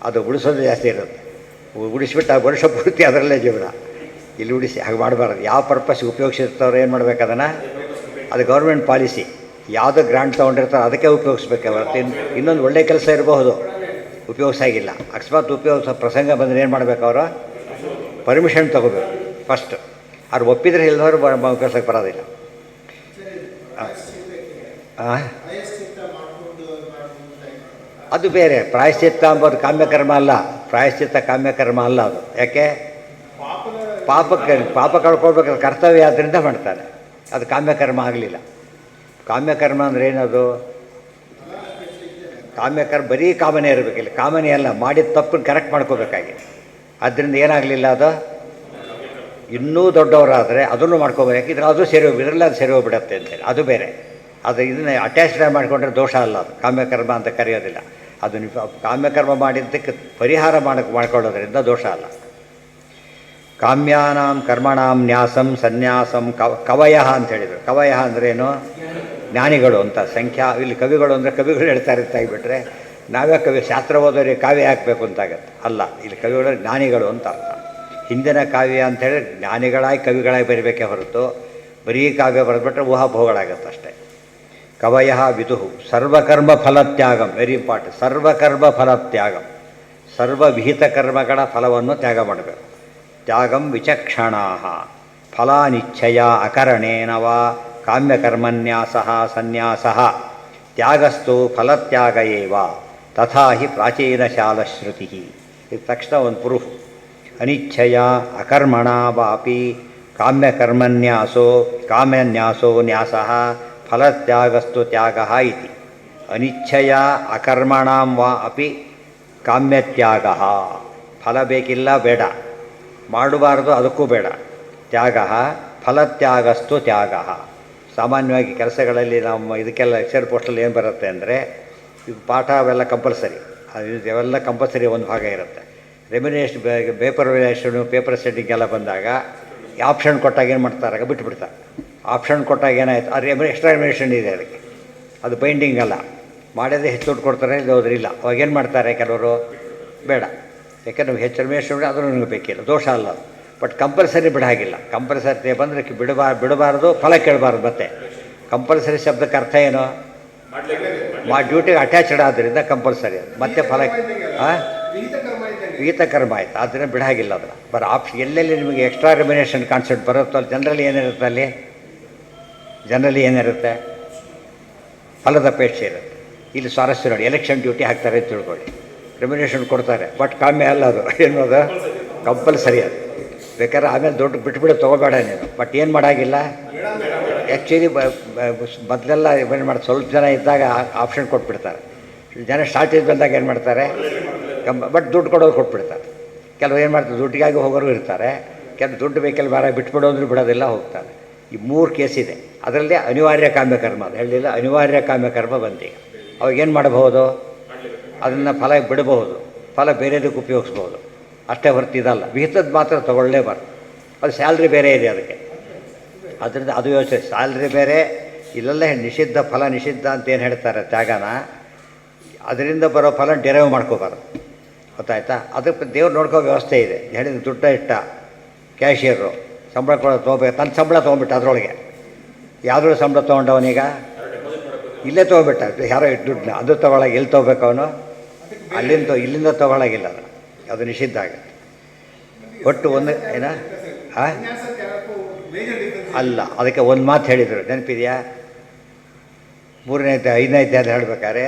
ಅದು ಉಳಿಸೋದು ಜಾಸ್ತಿ ಇರುತ್ತೆ. ಉಳಿಸ್ಬಿಟ್ಟು ಆ ವರ್ಷ ಪೂರ್ತಿ ಅದರಲ್ಲೇ ಜೀವನ. ಇಲ್ಲಿ ಉಳಿಸಿ ಹಾಗೆ ಮಾಡಬಾರ್ದು. ಯಾವ ಪರ್ಪಸ್ಗೆ ಉಪಯೋಗಿಸಿರ್ತಾರೋ ಏನು ಮಾಡ್ಬೇಕು ಅದನ್ನು, ಅದು ಗೌರ್ಮೆಂಟ್ ಪಾಲಿಸಿ. ಯಾವುದೋ ಗ್ರಾಂಟ್ ತೊಗೊಂಡಿರ್ತಾರೋ ಅದಕ್ಕೆ ಉಪಯೋಗಿಸ್ಬೇಕು ಹೊರತು ಇನ್ನೊಂದು ಒಳ್ಳೆಯ ಕೆಲಸ ಇರಬಹುದು, ಉಪಯೋಗಿಸಾಗಿಲ್ಲ. ಅಕಸ್ಮಾತ್ ಉಪಯೋಗಿಸೋ ಪ್ರಸಂಗ ಬಂದರೆ ಏನು ಮಾಡಬೇಕು, ಅವರು ಪರ್ಮಿಷನ್ ತೊಗೋಬೇಕು ಫಸ್ಟ್. ಅವ್ರು ಒಪ್ಪಿದ್ರೆ ಇಲ್ಲದವರು ಉಪಯೋಗಿಸೋಕ್ಕೆ ಬರೋದಿಲ್ಲ. ಅದು ಬೇರೆ. ಪ್ರಾಯಶ್ಚಿತ್ತ ಅಂಬೋದು ಕಾಮ್ಯಕರ್ಮ ಅಲ್ಲ, ಪ್ರಾಯಶ್ಚಿತ್ತ ಕಾಮ್ಯಕರ್ಮ ಅಲ್ಲ ಅದು. ಯಾಕೆ? ಪಾಪ ಕಳ್ಕೊಳ್ಬೇಕಾದ್ರೆ ಕರ್ತವ್ಯ ಆದ್ದರಿಂದ ಮಾಡ್ತಾನೆ, ಅದು ಕಾಮ್ಯಕರ್ಮ ಆಗಲಿಲ್ಲ. ಕಾಮ್ಯಕರ್ಮ ಅಂದರೆ ಏನದು? ಕಾಮ್ಯಕರ್ಮ ಬರೀ ಕಾಮನೆ ಇರಬೇಕಿಲ್ಲ, ಕಾಮನೆ ಅಲ್ಲ, ಮಾಡಿದ ತಪ್ಪನ್ನು ಕರೆಕ್ಟ್ ಮಾಡ್ಕೋಬೇಕಾಗಿ. ಆದ್ದರಿಂದ ಏನಾಗಲಿಲ್ಲ ಅದು, ಇನ್ನೂ ದೊಡ್ಡವರಾದರೆ ಅದನ್ನು ಮಾಡ್ಕೋಬೇಕು. ಯಾಕಿದ್ರೆ ಅದು ಇದರಲ್ಲಿ ಅದು ಸೇರಿ ಹೋಗ್ಬಿಡತ್ತೆ ಅಂತೇಳಿ, ಅದು ಬೇರೆ. ಅದು ಇದನ್ನು ಅಟ್ಯಾಚ್ಡ್ ಮಾಡಿಕೊಂಡ್ರೆ ದೋಷ ಅಲ್ಲ, ಅದು ಕಾಮ್ಯಕರ್ಮ ಅಂತ ಕರೆಯೋದಿಲ್ಲ. ಅದು ಕಾಮ್ಯಕರ್ಮ ಮಾಡಿದ್ದಕ್ಕೆ ಪರಿಹಾರ ಮಾಡ್ಕೊಳ್ಳೋದ್ರಿಂದ ದೋಷ ಅಲ್ಲ. ಕಾಮ್ಯಾನಾಂ ಕರ್ಮಣಾಂ ನ್ಯಾಸಂ ಸನ್ಯಾಸಂ ಕವಯ ಅಂತ ಹೇಳಿದರು. ಕವಯ ಅಂದ್ರೇನು? ಜ್ಞಾನಿಗಳು ಅಂತ. ಇಲ್ಲಿ ಕವಿಗಳು ಅಂದರೆ ಕವಿಗಳು ಹೇಳ್ತಾರೆ ಅಂತ ಆಗಿಬಿಟ್ರೆ ನಾವೇ ಕವಿ, ಶಾಸ್ತ್ರ ಓದೋರಿಗೆ ಕಾವ್ಯ ಹಾಕಬೇಕು ಅಂತಾಗತ್ತೆ. ಅಲ್ಲ, ಇಲ್ಲಿ ಕವಿಗಳು ಜ್ಞಾನಿಗಳು ಅಂತ ಅರ್ಥ. ಹಿಂದಿನ ಕಾವ್ಯ ಅಂಥೇಳಿ ಜ್ಞಾನಿಗಳಾಗಿ ಕವಿಗಳಾಗಿ ಬರೀಬೇಕೇ ಹೊರತು ಬರೀ ಕಾವ್ಯ ಬರೆದ್ಬಿಟ್ರೆ ಊಹಾಭೋಗಳಾಗತ್ತೆ ಅಷ್ಟೇ. ಕವಯ ವಿದುಹು ಸರ್ವಕರ್ಮ ಫಲತ್ಯಾಗಂ, ವೆರಿ ಇಂಪಾರ್ಟೆಂಟ್. ಸರ್ವಕರ್ಮ ಫಲತ್ಯಾಗಂ, ಸರ್ವವಿಹಿತ ಕರ್ಮಗಳ ಫಲವನ್ನು ತ್ಯಾಗ ಮಾಡಬೇಕು. ತ್ಯಾಗಂ ವಿಚಕ್ಷಣಾ ಫಲಾನಿಚ್ಛಯ ಅಕರಣೇನ ವಾ ಕಾಮ್ಯಕರ್ಮನ್ಯಾಸ ಸನ್ಯಾಸ ತ್ಯಾಗಸ್ತು ಫಲತ್ಯಾಗ ಏವ ತಥಾ ಹಿ ಪ್ರಾಚೀನಶಾಲಶ್ರುತಿ. ಇದು ತಕ್ಷಣ ಒಂದು ಪ್ರೂಫ್. ಅನಿಚ್ಛಯ ಅಕರ್ಮಣ ವಾಪಿ ಕಾಮ್ಯನ್ಯಾಸೋ ನ್ಯಾಸ ಫಲತ್ಯಾಗಸ್ತು ತ್ಯಾಗ ಇತಿ. ಅನಿಚ್ಛಯ ಅಕರ್ಮಣಾಂ ವಾ ಅಪಿ ಕಾಮ್ಯತ್ಯಾಗ. ಫಲ ಬೇಕಿಲ್ಲ, ಬೇಡ, ಮಾಡಬಾರ್ದು, ಅದಕ್ಕೂ ಬೇಡ. ತ್ಯಾಗ ಫಲತ್ಯಾಗಸ್ತು ತ್ಯಾಗ. ಸಾಮಾನ್ಯವಾಗಿ ಕೆಲಸಗಳಲ್ಲಿ ನಮ್ಮ ಇದಕ್ಕೆಲ್ಲ ಲೆಕ್ಚರ್ ಪೋಸ್ಟಲ್ಲಿ ಏನು ಬರುತ್ತೆ ಅಂದರೆ, ಈಗ ಪಾಠ ಅವೆಲ್ಲ ಕಂಪಲ್ಸರಿ, ಅವೆಲ್ಲ ಕಂಪಲ್ಸರಿ ಒಂದು ಭಾಗ ಇರುತ್ತೆ. ರೆಮ್ಯುನೇಷನ್, ಪೇಪರ್ ವೆಲ್ಯೂಷನು, ಪೇಪರ್ ಸೆಟ್ಟಿಂಗ್ ಎಲ್ಲ ಬಂದಾಗ ಆಪ್ಷನ್ ಕೊಟ್ಟಾಗ ಏನು ಮಾಡ್ತಾರೆ, ಬಿಟ್ಟುಬಿಡ್ತಾರೆ. ಆಪ್ಷನ್ ಕೊಟ್ಟಾಗ ಏನಾಯ್ತು, ಅದು ಎಕ್ಸ್ಟ್ರಾ ರೆಮ್ಯುನೇಷನ್ ಇದೆ ಅದಕ್ಕೆ, ಅದು ಬೈಂಡಿಂಗ್ ಅಲ್ಲ. ಮಾಡೋದೇ ಹೆಚ್ಚು ದುಡ್ಡು ಕೊಡ್ತಾರೆ, ಇದು ಹೋದ್ರಿಲ್ಲ. ಅವಾಗ ಏನು ಮಾಡ್ತಾರೆ ಕೆಲವರು, ಬೇಡ, ಯಾಕೆ ನಾವು ಹೆಚ್ಚು ರೆಮ್ಯುನೇಷನ್ ಅದನ್ನು ನನಗೆ ಬೇಕಿಲ್ಲ, ದೋಷ ಅಲ್ಲ ಅದು. But compulsory ಬಿಡಾಗಿಲ್ಲ. ಕಂಪಲ್ಸರಿ ಬಂದರೆ ಬಿಡಬಾರ್ದು, ಫಲ ಕೇಳಬಾರ್ದು. ಮತ್ತೆ ಕಂಪಲ್ಸರಿ ಶಬ್ದಕ್ಕೆ ಅರ್ಥ ಏನು, ಡ್ಯೂಟಿಗೆ ಅಟ್ಯಾಚ್ಡ್ ಆದ್ದರಿಂದ ಕಂಪಲ್ಸರಿ. ಅದು ಮತ್ತೆ ಫಲ ವಿಹಿತ ಕರ್ಮ ಆಯ್ತು, ಆದ್ದರಿಂದ ಬಿಡಾಗಿಲ್ಲ ಅದನ್ನು. ಎಲ್ಲೆಲ್ಲಿ ನಿಮಗೆ ಎಕ್ಸ್ಟ್ರಾ ರೆಮ್ಯುನೇಷನ್ ಕಾನ್ಸೆಪ್ಟ್ ಬರುತ್ತೋ ಅಲ್ಲಿ ಜನರಲಿ ಏನಿರುತ್ತೆ, ಏನಿರುತ್ತೆ, ಫಲದ ಅಪೇಕ್ಷೆ ಇರುತ್ತೆ. ಇಲ್ಲಿ ಸ್ವಾರಸ್ಯ ನೋಡಿ, ಎಲೆಕ್ಷನ್ ಡ್ಯೂಟಿ ಹಾಕ್ತಾರೆ ಅಂತ ತಿಳ್ಕೊಳ್ಳಿ, ರೆಮ್ಯುನೇಷನ್ ಕೊಡ್ತಾರೆ, ಬಟ್ ಕಾಮ್ಯ ಅಲ್ಲ ಅದು. ಏನು ಅದು ಕಂಪಲ್ಸರಿ. ಅದು ಬೇಕಾದ್ರೆ ಆಮೇಲೆ ದೊಡ್ಡ ಬಿಟ್ಬಿಡು, ತೊಗೋಬೇಡ ನೀನು, ಬಟ್ ಏನು ಮಾಡೋಂಗಿಲ್ಲ. ಆ್ಯಕ್ಚುಲಿ ಮೊದಲೆಲ್ಲ ಏನು ಮಾಡ್ತಾರೆ, ಸ್ವಲ್ಪ ಜನ ಇದ್ದಾಗ ಆಪ್ಷನ್ ಕೊಟ್ಬಿಡ್ತಾರೆ. ಜನ ಶಾರ್ಟೇಜ್ ಬಂದಾಗ ಏನು ಮಾಡ್ತಾರೆ, ಬಟ್ ದುಡ್ಡು ಕೊಡೋದು ಕೊಟ್ಬಿಡ್ತಾರೆ. ಕೆಲವು ಏನು ಮಾಡ್ತಾರೆ, ದುಡ್ಡಿಗಾಗಿ ಹೋಗೋರು ಇರ್ತಾರೆ. ಕೆಲವು ದುಡ್ಡು ಬೇಕೆಲ್ಲ ಬೇರೆ ಬಿಟ್ಬಿಡೋದ್ರು ಬಿಡೋದಿಲ್ಲ, ಹೋಗ್ತಾರೆ. ಈ 3 ಕೇಸ್ ಇದೆ. ಅದರಲ್ಲೇ ಅನಿವಾರ್ಯ ಕಾಮ್ಯಕರ್ಮ ಅದು ಹೇಳಿಲ್ಲ, ಅನಿವಾರ್ಯ ಕಾಮ್ಯಕರ್ಮ ಬಂದೀಗ. ಅವಾಗೇನು ಮಾಡಬಹುದು, ಅದನ್ನು ಫಲ ಬಿಡಬಹುದು, ಫಲ ಬೇರೆದಕ್ಕೆ ಉಪಯೋಗಿಸ್ಬೋದು, ಅಷ್ಟೇ ಹೊರತು ಇದಲ್ಲ. ವಿಹಿತದ್ದು ಮಾತ್ರ ತೊಗೊಳ್ಳೇಬಾರ್ದು. ಅದು ಸ್ಯಾಲ್ರಿ ಬೇರೆ ಇದೆ ಅದಕ್ಕೆ, ಅದರಿಂದ ಅದು ಯೋಚನೆ. ಸ್ಯಾಲ್ರಿ ಬೇರೆ, ಇಲ್ಲೆಲ್ಲ ನಿಷಿದ್ಧ ಫಲ, ನಿಷಿದ್ಧ ಅಂತ ಏನು ಹೇಳ್ತಾರೆ ತ್ಯಾಗನ, ಅದರಿಂದ ಬರೋ ಫಲ ಡಿರೈವ್ ಮಾಡ್ಕೋಬಾರ್ದು. ಗೊತ್ತಾಯ್ತಾ? ಅದಕ್ಕೆ ದೇವ್ರು ನೋಡ್ಕೋ ವ್ಯವಸ್ಥೆ ಇದೆ. ಹೇಳಿದ ದುಡ್ಡ ಇಟ್ಟ ಕ್ಯಾಶಿಯರು ಸಂಬಳ ಕೊಡೋದು ತೊಗೋಬೇಕು, ತನ್ನ ಸಂಬಳ ತೊಗೊಂಬಿಟ್ಟ, ಅದರೊಳಗೆ ಯಾವುದ್ರೂ ಸಂಬಳ ತೊಗೊಂಡವನೀಗ ಇಲ್ಲೇ ತೊಗೊಬಿಟ್ಟ. ಯಾರೋ ದುಡ್ಡನ್ನ ಅದು ತೊಗೊಳಗೆ ಎಲ್ಲಿ ತೊಗೋಬೇಕು ಅವನು, ಇಲ್ಲಿಂದ ತೊಗೊಳಗಿಲ್ಲ, ಅದು ನಿಷಿದ್ಧ ಆಗುತ್ತೆ. ಒಟ್ಟು ಒಂದು ಅಲ್ಲ. ಅದಕ್ಕೆ ಒಂದು ಮಾತು ಹೇಳಿದರು, ನೆನಪಿದೆಯಾ? 3ನೇ ಅಧ್ಯಾಯ 5ನೇ ಅಧ್ಯಾಯ ಹೇಳಬೇಕಾದ್ರೆ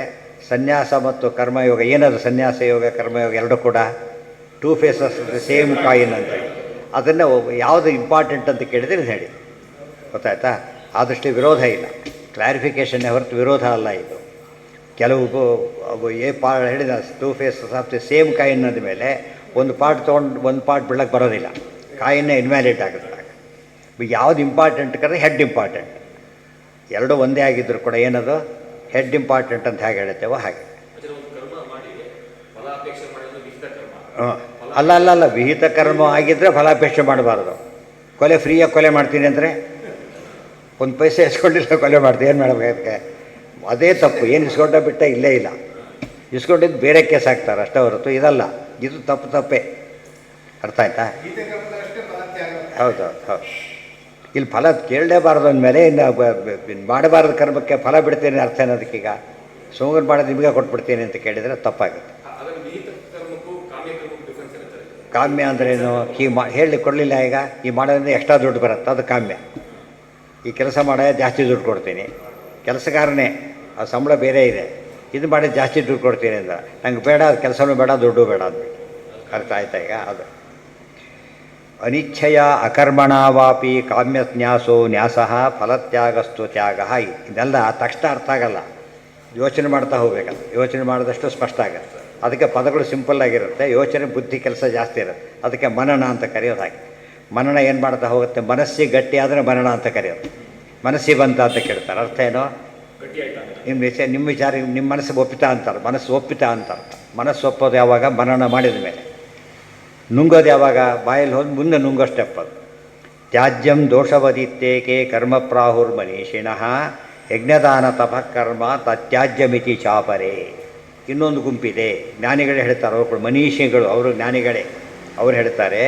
ಸನ್ಯಾಸ ಮತ್ತು ಕರ್ಮಯೋಗ, ಏನದು ಸನ್ಯಾಸ ಯೋಗ ಕರ್ಮಯೋಗ ಎರಡೂ ಕೂಡ 2 ಫೇಸಸ್ ಸೇಮ್ ಕಾಯಿನ್ ಅಂತೇಳಿ. ಅದನ್ನು ಯಾವುದು ಇಂಪಾರ್ಟೆಂಟ್ ಅಂತ ಕೇಳಿದರೆ ಇದು ಹೇಳಿ, ಗೊತ್ತಾಯ್ತಾ? ಆದಷ್ಟು ವಿರೋಧ ಇಲ್ಲ, ಕ್ಲಾರಿಫಿಕೇಷನ್ನೇ ಹೊರತು ವಿರೋಧ ಅಲ್ಲ ಇದು. ಕೆಲವು ಹೇಳಿದ 2 faces of the same coin ಅಂದ ಮೇಲೆ ಒಂದು ಪಾರ್ಟ್ ತೊಗೊಂಡು ಒಂದು ಪಾರ್ಟ್ ಬಿಡೋಕ್ಕೆ ಬರೋದಿಲ್ಲ, ಕಾಯಿನ್ನೇ ಇನ್ವ್ಯಾಲಿಡ್ ಆಗುತ್ತೆ. ಯಾವುದು ಇಂಪಾರ್ಟೆಂಟ್ ಕರೆ ಹೆಡ್ ಇಂಪಾರ್ಟೆಂಟ್, ಎರಡೂ ಒಂದೇ ಆಗಿದ್ದರೂ ಕೂಡ ಏನದು ಹೆಡ್ ಇಂಪಾರ್ಟೆಂಟ್ ಅಂತ ಹೇಗೆ ಹೇಳ್ತೇವೋ ಹಾಗೆ. ಅಲ್ಲ ಅಲ್ಲ ಅಲ್ಲ, ವಿಹಿತ ಕರ್ಮ ಆಗಿದ್ದರೆ ಫಲಾಪೇಕ್ಷೆ ಮಾಡಬಾರ್ದು. ಕೊಲೆ ಫ್ರೀಯಾಗಿ ಕೊಲೆ ಮಾಡ್ತೀನಿ ಅಂದರೆ ಒಂದು ಪೈಸೆ ಇಸ್ಕೊಂಡಿಲ್ಲ ಕೊಲೆ ಮಾಡ್ತೀನಿ, ಏನು ಮಾಡಬೇಕು? ಅದೇ ತಪ್ಪು. ಏನು ಇಸ್ಕೊಂಡ ಬಿಟ್ಟ ಇಲ್ಲೇ ಇಲ್ಲ, ಇಸ್ಕೊಂಡಿದ್ದು ಬೇರೆ ಕೇಸ್ ಹಾಕ್ತಾರೆ ಅಷ್ಟೇ ಹೊರತು ಇದಲ್ಲ. ಇದು ತಪ್ಪೇ. ಅರ್ಥ ಆಯ್ತಾ? ಹೌದು ಹೌದು. ಇಲ್ಲಿ ಫಲ ಕೇಳಲೇಬಾರ್ದು ಅಂದಮೇಲೆ ಇನ್ನು ಮಾಡಬಾರ್ದು ಕರ್ಮಕ್ಕೆ ಫಲ ಬಿಡ್ತೇನೆ ಅರ್ಥ ಏನೋದಕ್ಕೀಗ ಸೋಂಗನ್ ಮಾಡೋದು ನಿಮಗೆ ಕೊಟ್ಬಿಡ್ತೀನಿ ಅಂತ ಕೇಳಿದರೆ ತಪ್ಪಾಗುತ್ತೆ. ಕಾಮ್ಯ ಅಂದ್ರೇನು? ಹೇಳಿ ಕೊಡಲಿಲ್ಲ, ಈಗ ಈ ಮಾಡೋದ್ರಿಂದ ಎಕ್ಸ್ಟ್ರಾ ದುಡ್ಡು ಬರುತ್ತೆ, ಅದು ಕಾಮ್ಯ. ಈ ಕೆಲಸ ಮಾಡೋ ಜಾಸ್ತಿ ದುಡ್ಡು ಕೊಡ್ತೀನಿ, ಕೆಲಸಗಾರನೇ, ಆ ಸಂಬಳ ಬೇರೆ ಇದೆ, ಇದು ಮಾಡಿ ಜಾಸ್ತಿ ದುಡ್ಡು ಕೊಡ್ತೀನಿ ಅಂದ್ರೆ ನಂಗೆ ಬೇಡ, ಅದು ಕೆಲಸನೂ ಬೇಡ, ದುಡ್ಡು ಬೇಡ ಅಂದ್ಬಿಟ್ಟು. ಅರ್ಥ ಆಯ್ತಾ? ಈಗ ಅದು ಅನಿಚ್ಛೆಯ ಅಕರ್ಮಣಾವಾಪಿ ಕಾಮ್ಯನ್ಯಾಸೋ ನ್ಯಾಸಃ ಫಲತ್ಯಾಗಸ್ತು ತ್ಯಾಗ. ಇದೆಲ್ಲ ತಕ್ಷಣ ಅರ್ಥ ಆಗಲ್ಲ, ಯೋಚನೆ ಮಾಡ್ತಾ ಹೋಗ್ಬೇಕಲ್ಲ. ಯೋಚನೆ ಮಾಡಿದಷ್ಟು ಸ್ಪಷ್ಟ ಆಗುತ್ತೆ. ಅದಕ್ಕೆ ಪದಗಳು ಸಿಂಪಲ್ಲಾಗಿರುತ್ತೆ, ಯೋಚನೆ ಬುದ್ಧಿ ಕೆಲಸ ಜಾಸ್ತಿ ಇರುತ್ತೆ. ಅದಕ್ಕೆ ಮನನ ಅಂತ ಕರೆಯೋದು ಹಾಗೆ. ಮನನ ಏನು ಮಾಡ್ತಾ ಹೋಗುತ್ತೆ? ಮನಸ್ಸಿಗೆ ಗಟ್ಟಿ ಆದರೆ ಮನನ ಅಂತ ಕರೆಯೋದು. ಮನಸ್ಸಿಗೆ ಬಂತ ಅಂತ ಕೇಳ್ತಾರೆ, ಅರ್ಥ ಏನೋ? ನಿಮ್ಮ ವಿಚಾರ ನಿಮ್ಮ ಮನಸ್ಸಿಗೆ ಒಪ್ಪಿತಾ ಅಂತಾರೆ, ಮನಸ್ಸು ಒಪ್ಪಿತಾ ಅಂತಾರೆ. ಮನಸ್ಸು ಒಪ್ಪೋದು ಯಾವಾಗ? ಮನನ ಮಾಡಿದ ಮೇಲೆ. ನುಂಗೋದು ಯಾವಾಗ? ಬಾಯಲ್ಲಿ ಹೋಗಿ ಮುಂದೆ ನುಂಗೋ ಸ್ಟೆಪ್ ಅದು. ತ್ಯಾಜ್ಯಂ ದೋಷವದಿತ್ತೇಕೆ ಕರ್ಮ ಪ್ರಾಹುರ್ಮನೀಷಿಣಃ ಯಜ್ಞದಾನ ತಪಃ ಕರ್ಮ ತತ್ಯಾಜ್ಯಮಿತಿ ಚಾಪರೇ. ಇನ್ನೊಂದು ಗುಂಪಿದೆ, ಜ್ಞಾನಿಗಳೇ ಹೇಳ್ತಾರೆ, ಅವರು ಮನೀಷಿಗಳು, ಅವರು ಜ್ಞಾನಿಗಳೇ. ಅವರು ಹೇಳ್ತಾರೆ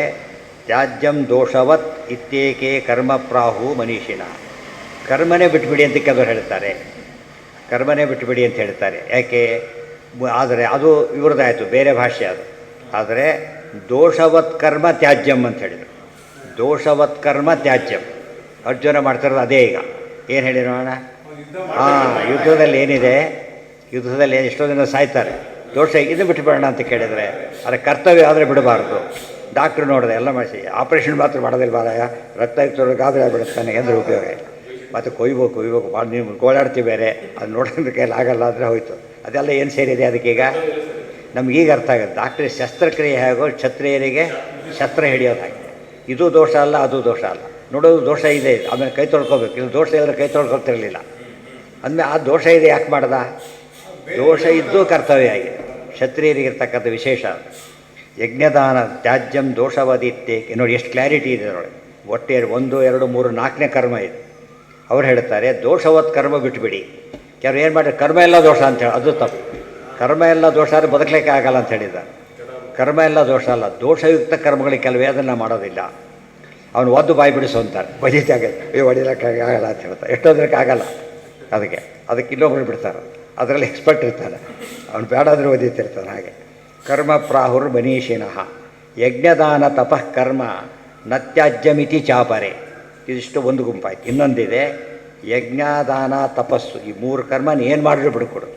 ತ್ಯಾಜ್ಯಂ ದೋಷವತ್ ಇತ್ಯೇಕೆ ಕರ್ಮ ಪ್ರಾಹು ಮನೀಷಿಣಃ. ಕರ್ಮನೇ ಬಿಟ್ಬಿಡಿ ಅಂತ ಕೆಲವರು ಹೇಳ್ತಾರೆ, ಕರ್ಮನೇ ಬಿಟ್ಟುಬಿಡಿ ಅಂತ ಹೇಳ್ತಾರೆ. ಯಾಕೆ? ಆದರೆ ಅದು ಇವ್ರದ್ದಾಯಿತು, ಬೇರೆ ಭಾಷೆ ಅದು. ಆದರೆ ದೋಷವತ್ ಕರ್ಮ ತ್ಯಾಜ್ಯಂ ಅಂತ ಹೇಳಿದರು. ದೋಷವತ್ ಕರ್ಮ ತ್ಯಾಜ್ಯಂ ಅರ್ಜುನ ಮಾಡ್ತಿರೋದು ಅದೇ. ಈಗ ಏನು ಹೇಳಿರೋಣ? ಯುದ್ಧದಲ್ಲಿ ಏನಿದೆ, ಯುದ್ಧದಲ್ಲಿ ಎಷ್ಟೋ ಜನ ಸಾಯ್ತಾರೆ, ದೋಷ ಇದು ಬಿಟ್ಟುಬಿಡೋಣ ಅಂತ ಕೇಳಿದರೆ ಅದರ ಕರ್ತವ್ಯ ಆದರೆ ಬಿಡಬಾರ್ದು. ಡಾಕ್ಟ್ರು ನೋಡಿದೆ ಎಲ್ಲ ಮಾಡಿಸಿ, ಆಪ್ರೇಷನ್ ಮಾತ್ರ ಮಾಡೋದಿಲ್ಲ, ಬಾರಯ ರಕ್ತ ಇತ್ತು ಗಾಬರಿ ಬಿಡುತ್ತಾನೆ ಅಂದರೆ ಉಪಯೋಗ ಇಲ್ಲ. ಮತ್ತು ಕೊಯ್ಬೇಕು ಭಾಳ ನೀವು ಗೋಳಾಡ್ತೀವಿ ಬೇರೆ, ಅದು ನೋಡೋದ್ರ ಕೈಯಲ್ಲಿ ಆಗಲ್ಲ ಅಂದರೆ ಹೋಯ್ತು. ಅದೆಲ್ಲ ಏನು ಸೇರಿದೆ ಅದಕ್ಕೀಗ? ನಮಗೀಗ ಅರ್ಥ ಆಗುತ್ತೆ. ಡಾಕ್ಟ್ರಿಗೆ ಶಸ್ತ್ರಕ್ರಿಯೆ ಹೇಗೋ ಕ್ಷತ್ರಿಯರಿಗೆ ಶಸ್ತ್ರ ಹಿಡಿಯೋದು ಹಾಗೆ. ಇದು ದೋಷ ಅಲ್ಲ, ಅದು ದೋಷ ಅಲ್ಲ. ನೋಡೋದು ದೋಷ ಇದೆ, ಆಮೇಲೆ ಕೈ ತೊಳ್ಕೊಬೇಕು. ಇದು ದೋಷ ಇಲ್ಲದ್ರೆ ಕೈ ತೊಳ್ಕೊತಿರಲಿಲ್ಲ ಅಂದಮೇಲೆ ಆ ದೋಷ ಇದೆ ಯಾಕೆ ಮಾಡ್ದ? ದೋಷ ಇದ್ದು ಕರ್ತವ್ಯ ಆಗಿದೆ. ಕ್ಷತ್ರಿಯರಿಗಿರ್ತಕ್ಕಂಥ ವಿಶೇಷ. ಯಜ್ಞದಾನ ತ್ಯಾಜ್ಯಂ ದೋಷವದಿತ್ತೇಕೆ. ನೋಡಿ ಎಷ್ಟು ಕ್ಲಾರಿಟಿ ಇದೆ ನೋಡಿ. ಒಟ್ಟೆ 1, 2, 3, 4ನೇ ಕರ್ಮ ಇದೆ. ಅವ್ರು ಹೇಳ್ತಾರೆ ದೋಷವತ್ ಕರ್ಮ ಬಿಟ್ಟುಬಿಡಿ. ಕೆಲವ್ರು ಏನು ಮಾಡಿದ್ರೆ ಕರ್ಮ ಎಲ್ಲ ದೋಷ ಅಂತೇಳಿ, ಅದು ತಪ್ಪು. ಕರ್ಮ ಎಲ್ಲ ದೋಷ ಆದರೆ ಬದುಕಲಿಕ್ಕೆ ಆಗಲ್ಲ ಅಂತ ಹೇಳಿದ್ದಾರೆ. ಕರ್ಮ ಎಲ್ಲ ದೋಷ ಅಲ್ಲ, ದೋಷಯುಕ್ತ ಕರ್ಮಗಳಿಗೆ ಕೆಲವೇ ಅದನ್ನು ಮಾಡೋದಿಲ್ಲ. ಅವನು ಒದ್ದು ಬಾಯಿ ಬಿಡಿಸು ಅಂತಾರೆ, ಬಜಿತಾಗ ಹೊಡಿಲಿಕ್ಕಾಗ ಆಗಲ್ಲ ಅಂತ ಹೇಳ್ತಾರೆ. ಎಷ್ಟೋದ್ರಕ್ಕೆ ಆಗಲ್ಲ, ಅದಕ್ಕೆ ಇನ್ನೊಬ್ಬರು ಬಿಡ್ತಾರೆ, ಅದರಲ್ಲಿ ಎಕ್ಸ್ಪರ್ಟ್ ಇರ್ತಾನೆ, ಅವನು ಬೇಡಾದರೂ ಓದಿತಿರ್ತಾನೆ. ಹಾಗೆ ಕರ್ಮ ಪ್ರಾಹುರ್ ಮನೀಷಿಣಃ ಯಜ್ಞದಾನ ತಪಃ ಕರ್ಮ ನತ್ಯಾಜ್ಯಮಿತಿ ಚಾಪರೆ. ಇದಿಷ್ಟು ಒಂದು ಗುಂಪಾಯ್ತು. ಇನ್ನೊಂದಿದೆ ಯಜ್ಞದಾನ ತಪಸ್ಸು. ಈ 3 ಕರ್ಮನ ಏನು ಮಾಡಿದ್ರು ಬಿಡ್ಕೊಡು.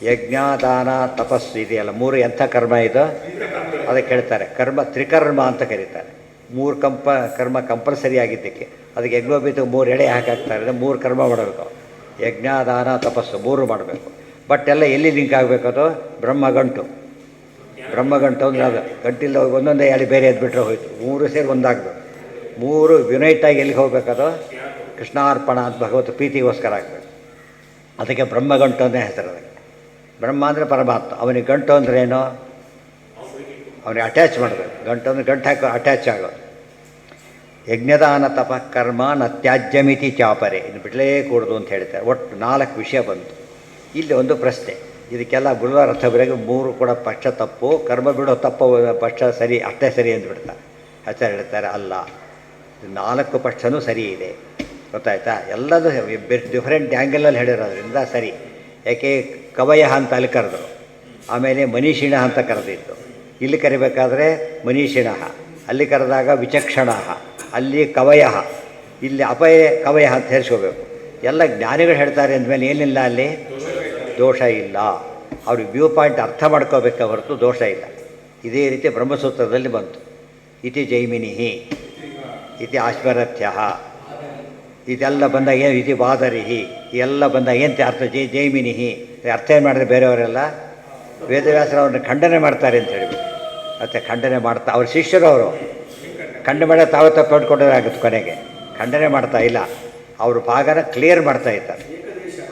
ಯಜ್ಞದಾನ ತಪಸ್ಸು ಇದೆಯಲ್ಲ, 3 ಎಂಥ ಕರ್ಮ ಇದು? ಅದಕ್ಕೆ ಹೇಳ್ತಾರೆ ಕರ್ಮ ತ್ರಿಕರ್ಮ ಅಂತ ಕರೀತಾರೆ. 3 ಕರ್ಮ ಕಂಪಲ್ಸರಿ ಆಗಿದ್ದಕ್ಕೆ ಅದಕ್ಕೆ ಯಜ್ಞೋಪೀತ 3 ಎಡೆ ಹಾಕಾಕ್ತಾರೆ. 3 ಕರ್ಮ ಮಾಡಬೇಕು. ಯಜ್ಞದಾನ ತಪಸ್ಸು 3 ಮಾಡಬೇಕು. ಬಟ್ ಎಲ್ಲ ಎಲ್ಲಿ ಲಿಂಕ್ ಆಗಬೇಕು? ಅದು ಬ್ರಹ್ಮಗಂಟು ಅಂದರೆ ಅದು ಗಂಟಿಲ್ಲ, ಒಂದೊಂದೇ ಎಳೆ ಬೇರೆ ಎದ್ಬಿಟ್ರೆ ಹೋಯ್ತು. 3 ಸೇರಿ ಒಂದಾಗಬೇಕು. 3 ಯುನೈಟಾಗಿ ಎಲ್ಲಿಗೆ ಹೋಗ್ಬೇಕದು? ಕೃಷ್ಣಾರ್ಪಣ ಅಂತ ಭಗವತ್ ಪ್ರೀತಿಗೋಸ್ಕರ ಆಗಬೇಕು. ಅದಕ್ಕೆ ಬ್ರಹ್ಮಗಂಟು ಅನ್ನೇ ಹೆಸರು. ಅದಕ್ಕೆ ಬ್ರಹ್ಮ ಅಂದರೆ ಪರಮಾತ್ಮ, ಅವನಿಗೆ ಗಂಟು ಅಂದರೆ ಏನು? ಅವನಿಗೆ ಅಟ್ಯಾಚ್ ಮಾಡಬೇಕು. ಗಂಟು ಅಂದರೆ ಗಂಟು ಹಾಕೋ ಅಟ್ಯಾಚ್ ಆಗೋದು. ಯಜ್ಞದಾನ ತಪಃ ಕರ್ಮ ನತ್ಯಾಜ್ಯಮಿತಿ ಚಾಪರೆ. ಇನ್ನು ಬಿಡಲೇ ಕೂಡದು ಅಂತ ಹೇಳ್ತಾರೆ. ಒಟ್ಟು 4 ವಿಷಯ ಬಂತು. ಇಲ್ಲಿ ಒಂದು ಪ್ರಶ್ನೆ, ಇದಕ್ಕೆಲ್ಲ ಗುರುವಾರ ಅರ್ಥ ಬರೆಗೆ 3 ಕೂಡ ಪಕ್ಷ ತಪ್ಪು, ಕರ್ಮ ಬಿಡೋ ತಪ್ಪು ಪಕ್ಷ ಸರಿ, ಅಷ್ಟೇ ಸರಿ ಅಂದ್ಬಿಡ್ತಾರೆ. ಆಚಾರ್ಯ ಹೇಳ್ತಾರೆ ಅಲ್ಲ, 4 ಪಕ್ಷನೂ ಸರಿ ಇದೆ. ಗೊತ್ತಾಯ್ತಾ? ಎಲ್ಲದೂ ಡಿಫ್ರೆಂಟ್ ಆ್ಯಂಗಲಲ್ಲಿ ಹೇಳಿರೋದ್ರಿಂದ ಸರಿ. ಯಾಕೆ ಕವಯ ಅಂತ ಅಲ್ಲಿ ಕರೆದರು, ಆಮೇಲೆ ಮನೀಷಿಣ ಅಂತ ಕರೆದಿತ್ತು. ಇಲ್ಲಿ ಕರಿಬೇಕಾದ್ರೆ ಮನೀಷಿಣ, ಅಲ್ಲಿ ಕರೆದಾಗ ವಿಚಕ್ಷಣ, ಅಲ್ಲಿ ಕವಯ, ಇಲ್ಲಿ ಅಪಯ ಕವಯ ಅಂತ ಸೇರಿಸ್ಕೋಬೇಕು. ಎಲ್ಲ ಜ್ಞಾನಿಗಳು ಹೇಳ್ತಾರೆ ಅಂದಮೇಲೆ ಏನಿಲ್ಲ, ಅಲ್ಲಿ ದೋಷ ಇಲ್ಲ. ಅವ್ರಿಗೆ ವ್ಯೂ ಪಾಯಿಂಟ್ ಅರ್ಥ ಮಾಡ್ಕೋಬೇಕ ಹೊರತು ದೋಷ ಇಲ್ಲ. ಇದೇ ರೀತಿ ಬ್ರಹ್ಮಸೂತ್ರದಲ್ಲಿ ಬಂತು. ಇತಿ ಜೈಮಿನಿ ಇತಿ ಆಶ್ವರಥ್ಯ ಇದೆಲ್ಲ ಬಂದಾಗ ಏನು ಇತಿ ಬಾದರಿಹಿ ಎಲ್ಲ ಬಂದಾಗ ಏನು ಅರ್ಥ ಜೈಮಿನಿಹಿ ಅರ್ಥ ಏನು ಮಾಡಿದ್ರೆ ಬೇರೆಯವರೆಲ್ಲ ವೇದವ್ಯಾಸರು ಅವ್ರನ್ನ ಖಂಡನೆ ಮಾಡ್ತಾರೆ ಅಂತ ಹೇಳಿಬಿಟ್ಟು ಮತ್ತು ಖಂಡನೆ ಮಾಡ್ತಾ ಅವ್ರ ಶಿಷ್ಯರು ಅವರು ಖಂಡನೆ ಮಾಡೋ ತಾವೇ ತಪ್ಪಿಟ್ಕೊಂಡಾಗುತ್ತೆ ಕೊನೆಗೆ ಖಂಡನೆ ಮಾಡ್ತಾ ಇಲ್ಲ ಅವರು ಭಾಗನ ಕ್ಲಿಯರ್ ಮಾಡ್ತಾ ಇದ್ದಾರೆ.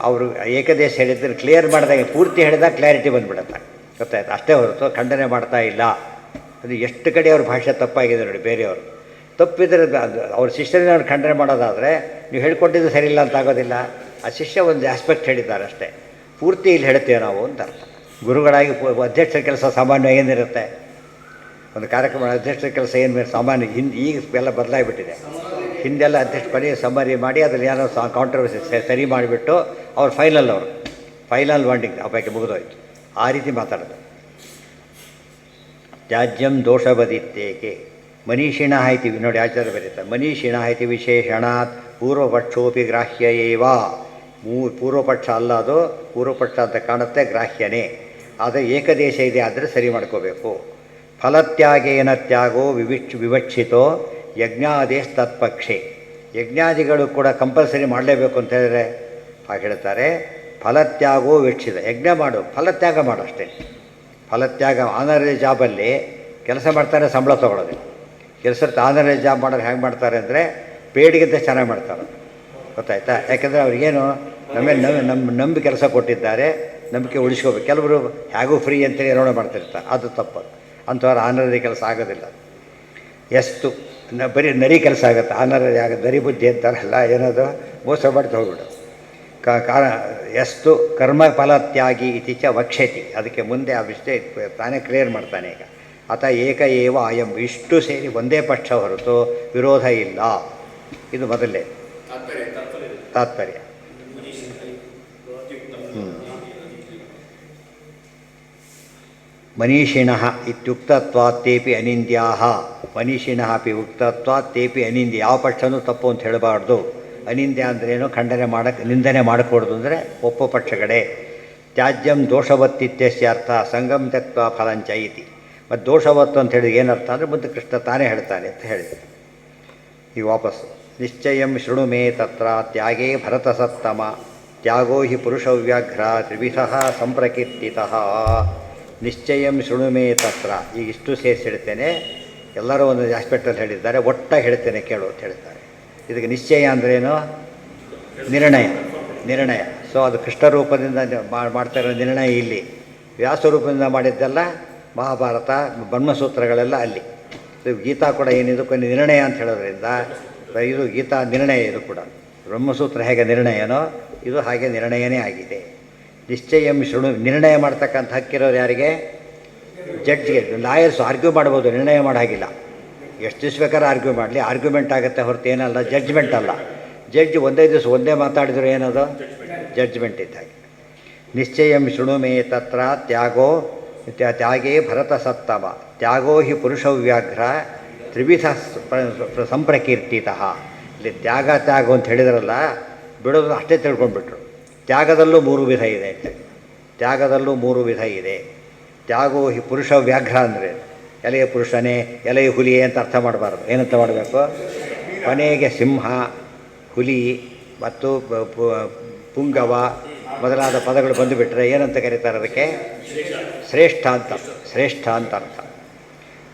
ಅವರು ಏಕದೇಶ ಹೇಳಿದ್ರೆ ಕ್ಲಿಯರ್ ಮಾಡಿದಾಗ ಪೂರ್ತಿ ಹೇಳಿದಾಗ ಕ್ಲಾರಿಟಿ ಬಂದುಬಿಡುತ್ತೆ, ಗೊತ್ತಾಯ್ತು. ಅಷ್ಟೇ ಹೊರತು ಖಂಡನೆ ಮಾಡ್ತಾ ಇಲ್ಲ. ಅದು ಎಷ್ಟು ಕಡೆ ಅವ್ರ ಭಾಷೆ ತಪ್ಪಾಗಿದೆ ನೋಡಿ. ಬೇರೆಯವರು ತಪ್ಪಿದ್ರೆ ಅವ್ರ ಶಿಷ್ಯರನ್ನ ಅವ್ರು ಖಂಡನೆ ಮಾಡೋದಾದರೆ ನೀವು ಹೇಳ್ಕೊಟ್ಟಿದ್ದು ಸರಿ ಇಲ್ಲ ಅಂತ ಆಗೋದಿಲ್ಲ. ಆ ಶಿಷ್ಯ ಒಂದು ಆಸ್ಪೆಕ್ಟ್ ಹೇಳಿದ್ದಾರೆ ಅಷ್ಟೇ, ಪೂರ್ತಿ ಇಲ್ಲಿ ಹೇಳ್ತೇವೆ ನಾವು ಅಂತ ಅರ್ಥ. ಗುರುಗಳಾಗಿ ಅಧ್ಯಕ್ಷರ ಕೆಲಸ ಸಾಮಾನ್ಯ ಏನಿರುತ್ತೆ, ಒಂದು ಕಾರ್ಯಕ್ರಮ ಅಧ್ಯಕ್ಷರ ಕೆಲಸ ಏನು ಸಾಮಾನ್ಯ ಈಗ ಎಲ್ಲ ಬದಲಾಗಿಬಿಟ್ಟಿದೆ. ಹಿಂದೆಲ್ಲ ಅಧ್ಯಕ್ಷ ಪರಿ ಸಮ್ಮರಿ ಮಾಡಿ ಅದ್ರಲ್ಲಿ ಏನೋ ಕಾಂಟ್ರವರ್ಸಿ ಸರಿ ಮಾಡಿಬಿಟ್ಟು ಅವ್ರು ಫೈನಲ್ ವಾಂಡಿಂಗ್ ಆ ಬಗ್ಗೆ ಮುಗಿದೋಯ್ತು. ಆ ರೀತಿ ಮಾತಾಡೋದು. ತ್ಯಾಜ್ಯಂ ದೋಷವದಿತ್ತೇಕೆ ಮನೀಷಿಣ ಇತಿ ನೋಡಿ ಆಚಾರ್ಯ ಬರೀತಾರೆ. ಮನೀಷಿಣ ಇತಿ ವಿಶೇಷಣಾತ್ ಪೂರ್ವಪಕ್ಷೋಪಿ ಗ್ರಾಹ್ಯ ಏವ. ಪೂರ್ವಪಕ್ಷ ಅಲ್ಲ, ಅದು ಪೂರ್ವಪಕ್ಷ ಅಂತ ಕಾಣುತ್ತೆ, ಗ್ರಾಹ್ಯನೇ. ಆದರೆ ಏಕದೇಶ ಇದೆ, ಆದರೆ ಸರಿ ಮಾಡ್ಕೋಬೇಕು. ಫಲತ್ಯಾಗೇನ ತ್ಯಾಗೋ ವಿವಕ್ಷಿತೋ ಯಜ್ಞಾದೇಶ ತತ್ಪಕ್ಷೆ. ಯಜ್ಞಾದಿಗಳು ಕೂಡ ಕಂಪಲ್ಸರಿ ಮಾಡಲೇಬೇಕು ಅಂತ ಹೇಳಿದ್ರೆ ಹಾಗೆ ಹೇಳ್ತಾರೆ. ಫಲತ್ಯಾಗೋ ವಿವಕ್ಷಿತ, ಯಜ್ಞ ಮಾಡು, ಫಲತ್ಯಾಗ ಮಾಡು ಅಷ್ಟೇ. ಫಲತ್ಯಾಗ ಆನರರಿ ಜಾಬಲ್ಲಿ ಕೆಲಸ ಮಾಡ್ತಾರೆ, ಸಂಬಳ ತೊಗೊಳೋದಿಲ್ಲ. ಕೆಲಸ ಆನರರಿ ಜಾಬ್ ಮಾಡೋರು ಹೇಗೆ ಮಾಡ್ತಾರೆ ಅಂದರೆ ಪೇಡಿಗಿಂತ ಚೆನ್ನಾಗಿ ಮಾಡ್ತಾರೆ, ಗೊತ್ತಾಯ್ತಾ. ಯಾಕೆಂದರೆ ಅವ್ರಿಗೇನು ನಮ್ಮ ನಂಬಿ ಕೆಲಸ ಕೊಟ್ಟಿದ್ದಾರೆ, ನಂಬಿಕೆ ಉಳಿಸ್ಕೋಬೇಕು. ಕೆಲವರು ಹೇಗೂ ಫ್ರೀ ಅಂತೇಳಿ ಏನೋ ಮಾಡ್ತಿರ್ತಾರೆ, ಅದು ತಪ್ಪು. ಅಂಥವ್ರು ಆನರರಿ ಕೆಲಸ ಆಗೋದಿಲ್ಲ. ಎಷ್ಟು ಬರೀ ನರಿ ಕೆಲಸ ಆಗುತ್ತೆ, ಆನರರಿ ಆಗುತ್ತೆ. ನರಿ ಬುದ್ಧಿ ಅಂತಾರಲ್ಲ, ಏನದು ಮೋಸ ಮಾಡ್ತಾ ಹೋಗ್ಬಿಡು. ಎಷ್ಟು ಕರ್ಮಫಲತ್ಯಾಗಿ ಇತ್ತೀಚ ವಕ್ಷತಿ. ಅದಕ್ಕೆ ಮುಂದೆ ಆ ವಿಷಯ ತಾನೇ ಕ್ಲಿಯರ್ ಮಾಡ್ತಾನೆ. ಈಗ ಅತ ಏಕ ಏವ ಅಯಂ, ಇಷ್ಟು ಸೇರಿ ಒಂದೇ ಪಕ್ಷ ಹೊರತು ವಿರೋಧ ಇಲ್ಲ. ಇದು ಮೊದಲೇ ತಾತ್ಪರ್ಯ. ಮನೀಷಿಣಃ ಇತ್ಯುಕ್ತತ್ವಾತ್ ತೇಪಿ ಅನಿಂದ್ಯಾಃ. ಮನೀಷಿಣಃ ಅಪಿ ಉಕ್ತತ್ವಾತ್ ತೇಪಿ ಅನಿಂದ್ಯ. ಯಾವ ಪಕ್ಷನೂ ತಪ್ಪು ಅಂತ ಹೇಳಬಾರ್ದು. ಅನಿಂದ್ಯ ಅಂದ್ರೇನು, ಖಂಡನೆ ಮಾಡೋಕ್ಕೆ ನಿಂದನೆ ಮಾಡಕೂಡ್ದು ಅಂದರೆ ಒಪ್ಪೋ ಪಕ್ಷಗಳೇ. ತ್ಯಾಜ್ಯಂ ದೋಷವತ್ತಿತ್ಯಸ್ಯ ಅರ್ಥ ಸಂಗಮ್ ತ್ಯಕ್ತ್ವಾ ಫಲಂಚ ಇತಿ. ಮತ್ತು ದೋಷವತ್ತು ಅಂತ ಹೇಳಿದ್ರೆ ಏನರ್ಥ ಅಂದರೆ ಮುಂದೆ ಕೃಷ್ಣ ತಾನೇ ಹೇಳ್ತಾನೆ ಅಂತ ಹೇಳಿದೆ. ಈಗ ವಾಪಸ್ಸು ನಿಶ್ಚಯಂ ಶೃಣು ಮೇ ತತ್ರ ತ್ಯಾಗೇ ಭರತಸತ್ತಮ ತ್ಯಾಗೋ ಹಿ ಪುರುಷವ್ಯಾಘ್ರ ತ್ರಿವಿಧಃ ಸಂಪ್ರಕೀರ್ತಿತಃ. ನಿಶ್ಚಯಂ ಶೃಣು ಮೇ ತತ್ರ. ಈಗ ಇಷ್ಟು ಸೇರಿಸಿ ಹೇಳ್ತೇನೆ, ಎಲ್ಲರೂ ಒಂದು ಆಸ್ಪೆಕ್ಟಲ್ಲಿ ಹೇಳಿದ್ದಾರೆ, ಒಟ್ಟಾಗಿ ಹೇಳ್ತೇನೆ ಕೇಳು ಅಂತ ಹೇಳ್ತಾರೆ. ಇದಕ್ಕೆ ನಿಶ್ಚಯ ಅಂದ್ರೇನು, ನಿರ್ಣಯ. ಸೊ ಅದು ಕೃಷ್ಣ ರೂಪದಿಂದ ಮಾಡ್ತಾ ಇರೋ ನಿರ್ಣಯ ಇಲ್ಲಿ. ವ್ಯಾಸರೂಪದಿಂದ ಮಾಡಿದ್ದೆಲ್ಲ ಮಹಾಭಾರತ ಬ್ರಹ್ಮಸೂತ್ರಗಳೆಲ್ಲ ಅಲ್ಲಿ. ಇದು ಗೀತಾ ಕೂಡ ಏನಿದು కొన్ని ನಿರ್ಣಯ ಅಂತ ಹೇಳೋದ್ರಿಂದ ಇದು ಗೀತಾ ನಿರ್ಣಯ. ಇದು ಕೂಡ ಬ್ರಹ್ಮಸೂತ್ರ ಹೇಗೆ ನಿರ್ಣಯನೋ ಇದು ಹಾಗೆ ನಿರ್ಣಯನೇ ಆಗಿದೆ. ನಿಶ್ಚಯಂ ಶೃಣು. ನಿರ್ಣಯ ಮಾಡ್ತಕ್ಕಂಥ ಹಕ್ಕಿರೋರು ಯಾರಿಗೆ? ಜಡ್ಜ್ಗೆ. ಲಾಯರ್ಸ್ ಆರ್ಗ್ಯೂ ಮಾಡ್ಬೋದು, ನಿರ್ಣಯ ಮಾಡೋ ಹಾಗಿಲ್ಲ. ಎಷ್ಟು ದಿವಸ ಬೇಕಾದ್ರೆ ಆರ್ಗ್ಯೂ ಮಾಡಲಿ, ಆರ್ಗ್ಯುಮೆಂಟ್ ಆಗುತ್ತೆ ಹೊರತು ಏನಲ್ಲ, ಜಡ್ಜ್ಮೆಂಟ್ ಅಲ್ಲ. ಜಡ್ಜ್ ಒಂದೇ ದಿವಸ ಒಂದೇ ಮಾತಾಡಿದ್ರು ಏನದು ಜಡ್ಜ್ಮೆಂಟ್ ಇದ್ದಾಗೆ. ನಿಶ್ಚಯಂ ಶೃಣು ಮೇ ತತ್ರ ತ್ಯಾಗೇ ಭರತಸತ್ತಮ ತ್ಯಾಗೋ ಹಿ ಪುರುಷವ್ಯಾಘ್ರ ತ್ರಿವಿಧ ಸಂಪ್ರಕೀರ್ತಿತಃ. ಇಲ್ಲಿ ತ್ಯಾಗ ಅಂತ ಹೇಳಿದ್ರಲ್ಲ, ಬಿಡೋದು ಅಷ್ಟೇ ತಿಳ್ಕೊಂಡ್ಬಿಟ್ರು. ತ್ಯಾಗದಲ್ಲೂ 3 ವಿಧ ಇದೆ ಅಂತ. ತ್ಯಾಗದಲ್ಲೂ 3 ವಿಧ ಇದೆ. ತ್ಯಾಗೋ ಹಿ ಪುರುಷವ್ಯಾಘ್ರ ಅಂದರೆ ಎಲೆಯ ಪುರುಷನೇ, ಎಲೆಯ ಹುಲಿಯೇ ಅಂತ ಅರ್ಥ ಮಾಡಬಾರ್ದು. ಏನಂತ ಮಾಡಬೇಕು? ಕೊನೆಗೆ ಸಿಂಹ, ಹುಲಿ ಮತ್ತು ಪುಂಗವ ಮೊದಲಾದ ಪದಗಳು ಬಂದುಬಿಟ್ರೆ ಏನಂತ ಕರೀತಾರೆ? ಅದಕ್ಕೆ ಶ್ರೇಷ್ಠ ಅಂತ ಅರ್ಥ.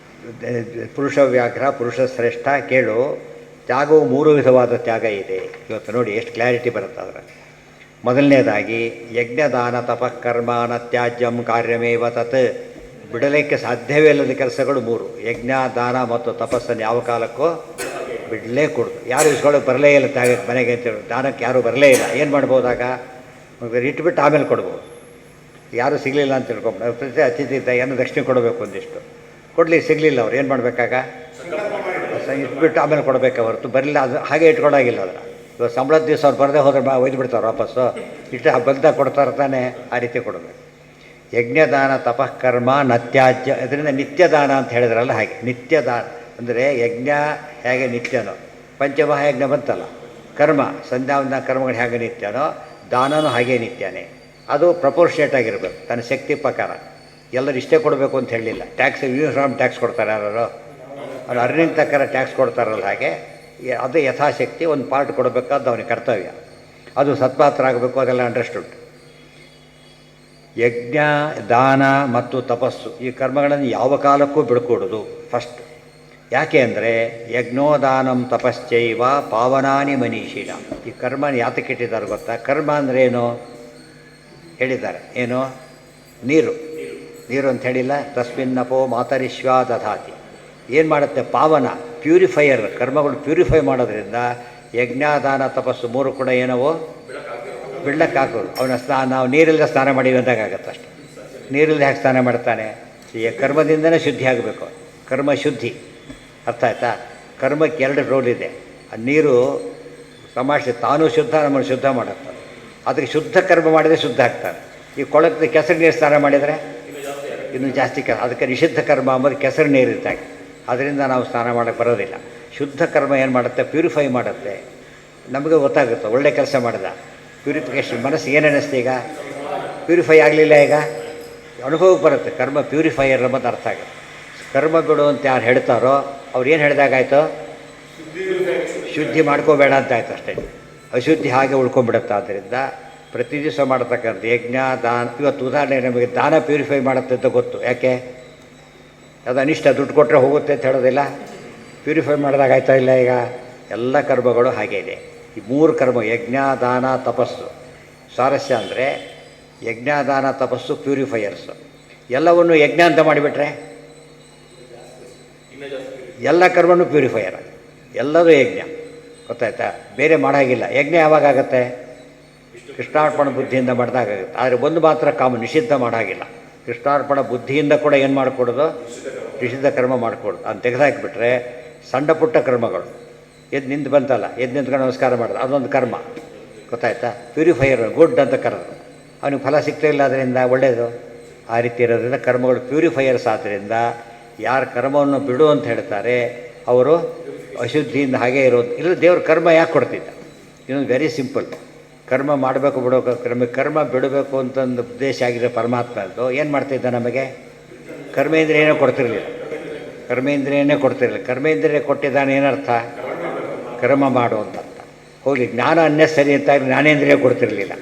ಪುರುಷವ್ಯಾಘ್ರ, ಪುರುಷ ಶ್ರೇಷ್ಠ. ಕೇಳು, ತ್ಯಾಗವು 3 ವಿಧವಾದ ತ್ಯಾಗ ಇದೆ. ಇವತ್ತು ನೋಡಿ ಎಷ್ಟು ಕ್ಲಾರಿಟಿ ಬರುತ್ತೆ ಅದರ. ಮೊದಲನೇದಾಗಿ ಯಜ್ಞದಾನ ತಪಃಕರ್ಮಾನ ತ್ಯಾಜ್ಯಂ ಕಾರ್ಯಮೇವ ತತ್. ಬಿಡಲಿಕ್ಕೆ ಸಾಧ್ಯವೇ ಇಲ್ಲದ ಕೆಲಸಗಳು 3. ಯಜ್ಞ, ದಾನ ಮತ್ತು ತಪಸ್ಸನ್ನು ಯಾವ ಕಾಲಕ್ಕೂ ಬಿಡಲೇ ಕೊಡ್ದು. ಯಾರು ಇಸ್ಕೊಳ್ಳೋಕೆ ಬರಲೇ ಇಲ್ಲ ತ್ಯಾಗಕ್ಕೆ ಮನೆಗೆ ಅಂತೇಳಿ. ದಾನಕ್ಕೆ ಯಾರೂ ಬರಲೇ ಇಲ್ಲ, ಏನು ಮಾಡ್ಬೋದಾಗ ಇಟ್ಬಿಟ್ಟು ಆಮೇಲೆ ಕೊಡ್ಬೋದು. ಯಾರೂ ಸಿಗಲಿಲ್ಲ ಅಂತ ತಿಳ್ಕೊಂಡು ಪ್ರತಿ ಅತಿಥಿ ಏನೋ ದಕ್ಷಿಣೆ ಕೊಡಬೇಕು, ಒಂದಿಷ್ಟು ಕೊಡಲಿ, ಸಿಗಲಿಲ್ಲ ಅವ್ರು ಏನು ಮಾಡಬೇಕಾಗ ಇಟ್ಬಿಟ್ಟು ಆಮೇಲೆ ಕೊಡಬೇಕಾ ಹೊರತು ಬರಲಿಲ್ಲ ಅದು ಹಾಗೆ ಇಟ್ಕೊಳ್ಳೋಗಿಲ್ಲ. ಅದರ ಇವಾಗ ಸಂಬಳದ ದಿವಸ ಅವ್ರು ಬರದೇ ಹೋದ್ರೆ ಒಯ್ದು ಬಿಡ್ತಾರೆ ವಾಪಸ್ಸು. ಇಟ್ಟು ಬಂದಾಗ ಕೊಡ್ತಾರೆ ತಾನೆ, ಆ ರೀತಿ ಕೊಡಬೇಕು. ಯಜ್ಞದಾನ ತಪಃಕರ್ಮ ನತ್ಯಾಜ್ಯ. ಅದರಿಂದ ನಿತ್ಯದಾನ ಅಂತ ಹೇಳಿದ್ರಲ್ಲ ಹಾಗೆ. ನಿತ್ಯದಾನ ಅಂದರೆ ಯಜ್ಞ ಹೇಗೆ ನಿತ್ಯನೋ, ಪಂಚಮಹಾಯಜ್ಞ ಬಂತಲ್ಲ, ಕರ್ಮ ಸಂಧ್ಯಾವಂದನ ಕರ್ಮಗಳು ಹೇಗೆ ನಿತ್ಯನೋ, ದಾನನೂ ಹಾಗೆ ನಿತ್ಯನೇ. ಅದು ಪ್ರಪೋರ್ಷನೇಟ್ ಆಗಿರಬೇಕು, ತನ್ನ ಶಕ್ತಿ ಪ್ರಕಾರ. ಎಲ್ಲರೂ ಇಷ್ಟೇ ಕೊಡಬೇಕು ಅಂತ ಹೇಳಲಿಲ್ಲ. ಟ್ಯಾಕ್ಸ್ ಯೂನಿಫಾರ್ಮ್ ಟ್ಯಾಕ್ಸ್ ಕೊಡ್ತಾರೆ ಯಾರು? ಅದು ಅರ್ನಿಂಗ್ ತಕ್ಕರ ಟ್ಯಾಕ್ಸ್ ಕೊಡ್ತಾರಲ್ಲ, ಹಾಗೆ ಅದು ಯಥಾಶಕ್ತಿ ಒಂದು ಪಾರ್ಟ್ ಕೊಡಬೇಕಾದ್ದು ಅವನಿಗೆ ಕರ್ತವ್ಯ. ಅದು ಸತ್ಪಾತ್ರ ಆಗಬೇಕು, ಅದೆಲ್ಲ ಅಂಡರ್ಸ್ಟುಡ್. ಯಜ್ಞ, ದಾನ ಮತ್ತು ತಪಸ್ಸು ಈ ಕರ್ಮಗಳನ್ನು ಯಾವ ಕಾಲಕ್ಕೂ ಬಿಡ್ಕೊಡೋದು ಫಸ್ಟ್. ಯಾಕೆ ಅಂದರೆ ಯಜ್ಞೋದಾನಂ ತಪಶ್ಚೈವ ಪಾವನಾನಿ ಮನೀಷಿಣ. ಈ ಕರ್ಮನ ಯಾತಕ್ಕೆ ಇಟ್ಟಿದ್ದಾರೆ ಗೊತ್ತಾ? ಕರ್ಮ ಅಂದರೆ ಏನು ಹೇಳಿದ್ದಾರೆ, ಏನು? ನೀರು. ನೀರು ಅಂತ ಹೇಳಿಲ್ಲ, ತಸ್ಮಿನ್ನಪೋ ಮಾತರಿಶ್ವಾ ದಧಾತಿ. ಏನು ಮಾಡುತ್ತೆ? ಪಾವನ, ಪ್ಯೂರಿಫೈಯರ್. ಕರ್ಮಗಳು ಪ್ಯೂರಿಫೈ ಮಾಡೋದ್ರಿಂದ ಯಜ್ಞ, ದಾನ, ತಪಸ್ಸು ಮೂರು ಕೂಡ ಏನವೋ ಬಿಡ್ಲಕ್ಕಾಗೋದು. ಅವನ ನಾವು ನೀರಿಲ್ಲದೆ ಸ್ನಾನ ಮಾಡಿವಿ ಅಂದಾಗತ್ತೆ ಅಷ್ಟೆ. ನೀರಿಲ್ಲದೆ ಯಾಕೆ ಸ್ನಾನ ಮಾಡ್ತಾನೆ? ಈ ಕರ್ಮದಿಂದನೇ ಶುದ್ಧಿ ಆಗಬೇಕು. ಕರ್ಮ ಶುದ್ಧಿ, ಅರ್ಥ ಆಯ್ತಾ? ಕರ್ಮಕ್ಕೆ ಎರಡು ರೋಲ್ ಇದೆ. ಆ ನೀರು ತಮಾಷೆ ತಾನೂ ಶುದ್ಧ, ನಮ್ಮನ್ನು ಶುದ್ಧ ಮಾಡುತ್ತೆ. ಅದಕ್ಕೆ ಶುದ್ಧ ಕರ್ಮ ಮಾಡಿದರೆ ಶುದ್ಧ ಆಗ್ತಾನೆ. ಈ ಕೊಳಕ್ಕೆ ಕೆಸರು ನೀರು ಸ್ನಾನ ಮಾಡಿದರೆ ಇನ್ನೂ ಜಾಸ್ತಿ ಅದಕ್ಕೆ ನಿಷಿದ್ಧ ಕರ್ಮ ಅಂಬೋದು ಕೆಸರು ನೀರು ಇದ್ದಾಗ, ಅದರಿಂದ ನಾವು ಸ್ನಾನ ಮಾಡೋಕ್ಕೆ ಬರೋದಿಲ್ಲ. ಶುದ್ಧ ಕರ್ಮ ಏನು ಮಾಡುತ್ತೆ? ಪ್ಯೂರಿಫೈ ಮಾಡುತ್ತೆ. ನಮಗೆ ಗೊತ್ತಾಗುತ್ತೆ ಒಳ್ಳೆ ಕೆಲಸ ಮಾಡಿದ, ಪ್ಯೂರಿಫಿಕೇಷನ್. ಮನಸ್ಸು ಏನು ಅನ್ನಿಸ್ತು? ಈಗ ಪ್ಯೂರಿಫೈ ಆಗಲಿಲ್ಲ, ಈಗ ಅನುಭವಕ್ಕೆ ಬರುತ್ತೆ. ಕರ್ಮ ಪ್ಯೂರಿಫೈಯರ್ ಅನ್ನೋದು ಅರ್ಥ ಆಗುತ್ತೆ. ಕರ್ಮ ಬಿಡು ಅಂತ ಯಾರು ಹೇಳ್ತಾರೋ ಅವ್ರು ಏನು ಹೇಳಿದಾಗಾಯ್ತು? ಶುದ್ಧಿ ಮಾಡ್ಕೋಬೇಡ ಅಂತ ಆಯ್ತು ಅಷ್ಟೇ. ಅಶುದ್ಧಿ ಹಾಗೆ ಉಳ್ಕೊಂಡ್ಬಿಡುತ್ತೆ. ಆದ್ದರಿಂದ ಪ್ರತಿ ದಿವಸ ಮಾಡತಕ್ಕಂಥ ಯಜ್ಞ, ದಾನ. ಇವತ್ತು ಉದಾಹರಣೆ ನಮಗೆ ದಾನ ಪ್ಯೂರಿಫೈ ಮಾಡುತ್ತೆ ಅಂತ ಗೊತ್ತು. ಯಾಕೆ? ಅದು ಅನಿಷ್ಟ, ದುಡ್ಡು ಕೊಟ್ಟರೆ ಹೋಗುತ್ತೆ ಅಂತ ಹೇಳೋದಿಲ್ಲ. ಪ್ಯೂರಿಫೈ ಮಾಡಿದಾಗ ಆಯ್ತಾ ಇಲ್ಲ? ಈಗ ಎಲ್ಲ ಕರ್ಮಗಳು ಹಾಗೆ ಇದೆ. ಈ ಮೂರು ಕರ್ಮ ಯಜ್ಞ, ದಾನ, ತಪಸ್ಸು. ಸ್ವಾರಸ್ಯ ಅಂದರೆ ಯಜ್ಞ, ದಾನ, ತಪಸ್ಸು ಪ್ಯೂರಿಫೈಯರ್ಸು. ಎಲ್ಲವನ್ನು ಯಜ್ಞ ಅಂತ ಮಾಡಿಬಿಟ್ರೆ ಎಲ್ಲ ಕರ್ಮನೂ ಪ್ಯೂರಿಫೈಯರ್, ಎಲ್ಲದೂ ಯಜ್ಞ. ಗೊತ್ತಾಯ್ತಾ? ಬೇರೆ ಮಾಡಾಗಿಲ್ಲ. ಯಜ್ಞ ಯಾವಾಗ ಆಗುತ್ತೆ? ಕೃಷ್ಣಾರ್ಪಣ ಬುದ್ಧಿಯಿಂದ ಮಾಡಿದಾಗುತ್ತೆ. ಆದರೆ ಒಂದು ಮಾತ್ರ ನಿಷಿದ್ಧ ಮಾಡಾಗಿಲ್ಲ. ಕೃಷ್ಣಾರ್ಪಣ ಬುದ್ಧಿಯಿಂದ ಕೂಡ ಏನು ಮಾಡಿಕೊಡೋದು? ನಿಷಿದ್ಧ ಕರ್ಮ ಮಾಡಿಕೊಡೋದು. ಅದನ್ನು ತೆಗೆದಾಕಿಬಿಟ್ರೆ ಸಣ್ಣ ಪುಟ್ಟ ಕರ್ಮಗಳು. ಎದ್ದು ನಿಂತು ಬಂತಲ್ಲ, ಎದ್ದು ನಿಂತ್ಕೊಂಡು ನಮಸ್ಕಾರ ಮಾಡೋದು, ಅದೊಂದು ಕರ್ಮ. ಗೊತ್ತಾಯ್ತಾ? ಪ್ಯೂರಿಫೈಯರ್, ಗುಡ್ ಅಂತ ಕರೆದು ಅವನಿಗೆ ಫಲ ಸಿಗ್ತಾ ಇಲ್ಲ, ಅದರಿಂದ ಒಳ್ಳೆಯದು. ಆ ರೀತಿ ಇರೋದ್ರಿಂದ ಕರ್ಮಗಳು ಪ್ಯೂರಿಫೈಯರ್ಸ್. ಆದ್ದರಿಂದ ಯಾರು ಕರ್ಮವನ್ನು ಬಿಡು ಅಂತ ಹೇಳ್ತಾರೆ ಅವರು ಅಶುದ್ಧಿಯಿಂದ ಹಾಗೇ ಇರೋದು. ಇಲ್ಲ, ದೇವ್ರ ಕರ್ಮ ಯಾಕೆ ಕೊಡ್ತಿದ್ದ? ಇನ್ನೊಂದು ವೆರಿ ಸಿಂಪಲ್. ಕರ್ಮ ಮಾಡಬೇಕು ಬಿಡೋಕೆ, ಕರ್ಮ ಬಿಡಬೇಕು ಅಂತಂದು ಉದ್ದೇಶ ಆಗಿದೆ ಪರಮಾತ್ಮದ್ದು. ಏನು ಮಾಡ್ತಿದ್ದ? ನಮಗೆ ಕರ್ಮೇಂದ್ರಿಯನೇ ಕೊಡ್ತಿರಲಿಲ್ಲ. ಕರ್ಮೇಂದ್ರಿಯನೇ ಕೊಡ್ತಿರಲಿಲ್ಲ. ಕರ್ಮೇಂದ್ರಿಯ ಕೊಟ್ಟಿದ್ದಾನೆ ಏನರ್ಥ? ಕರ್ಮ ಮಾಡು ಅಂತ ಅರ್ಥ. ಹೋಗಿ ಜ್ಞಾನ ಅನ್ನೆಸರಿ ಅಂತ ಜ್ಞಾನೇಂದ್ರಿಯ ಕೊಡ್ತಿರಲಿಲ್ಲ.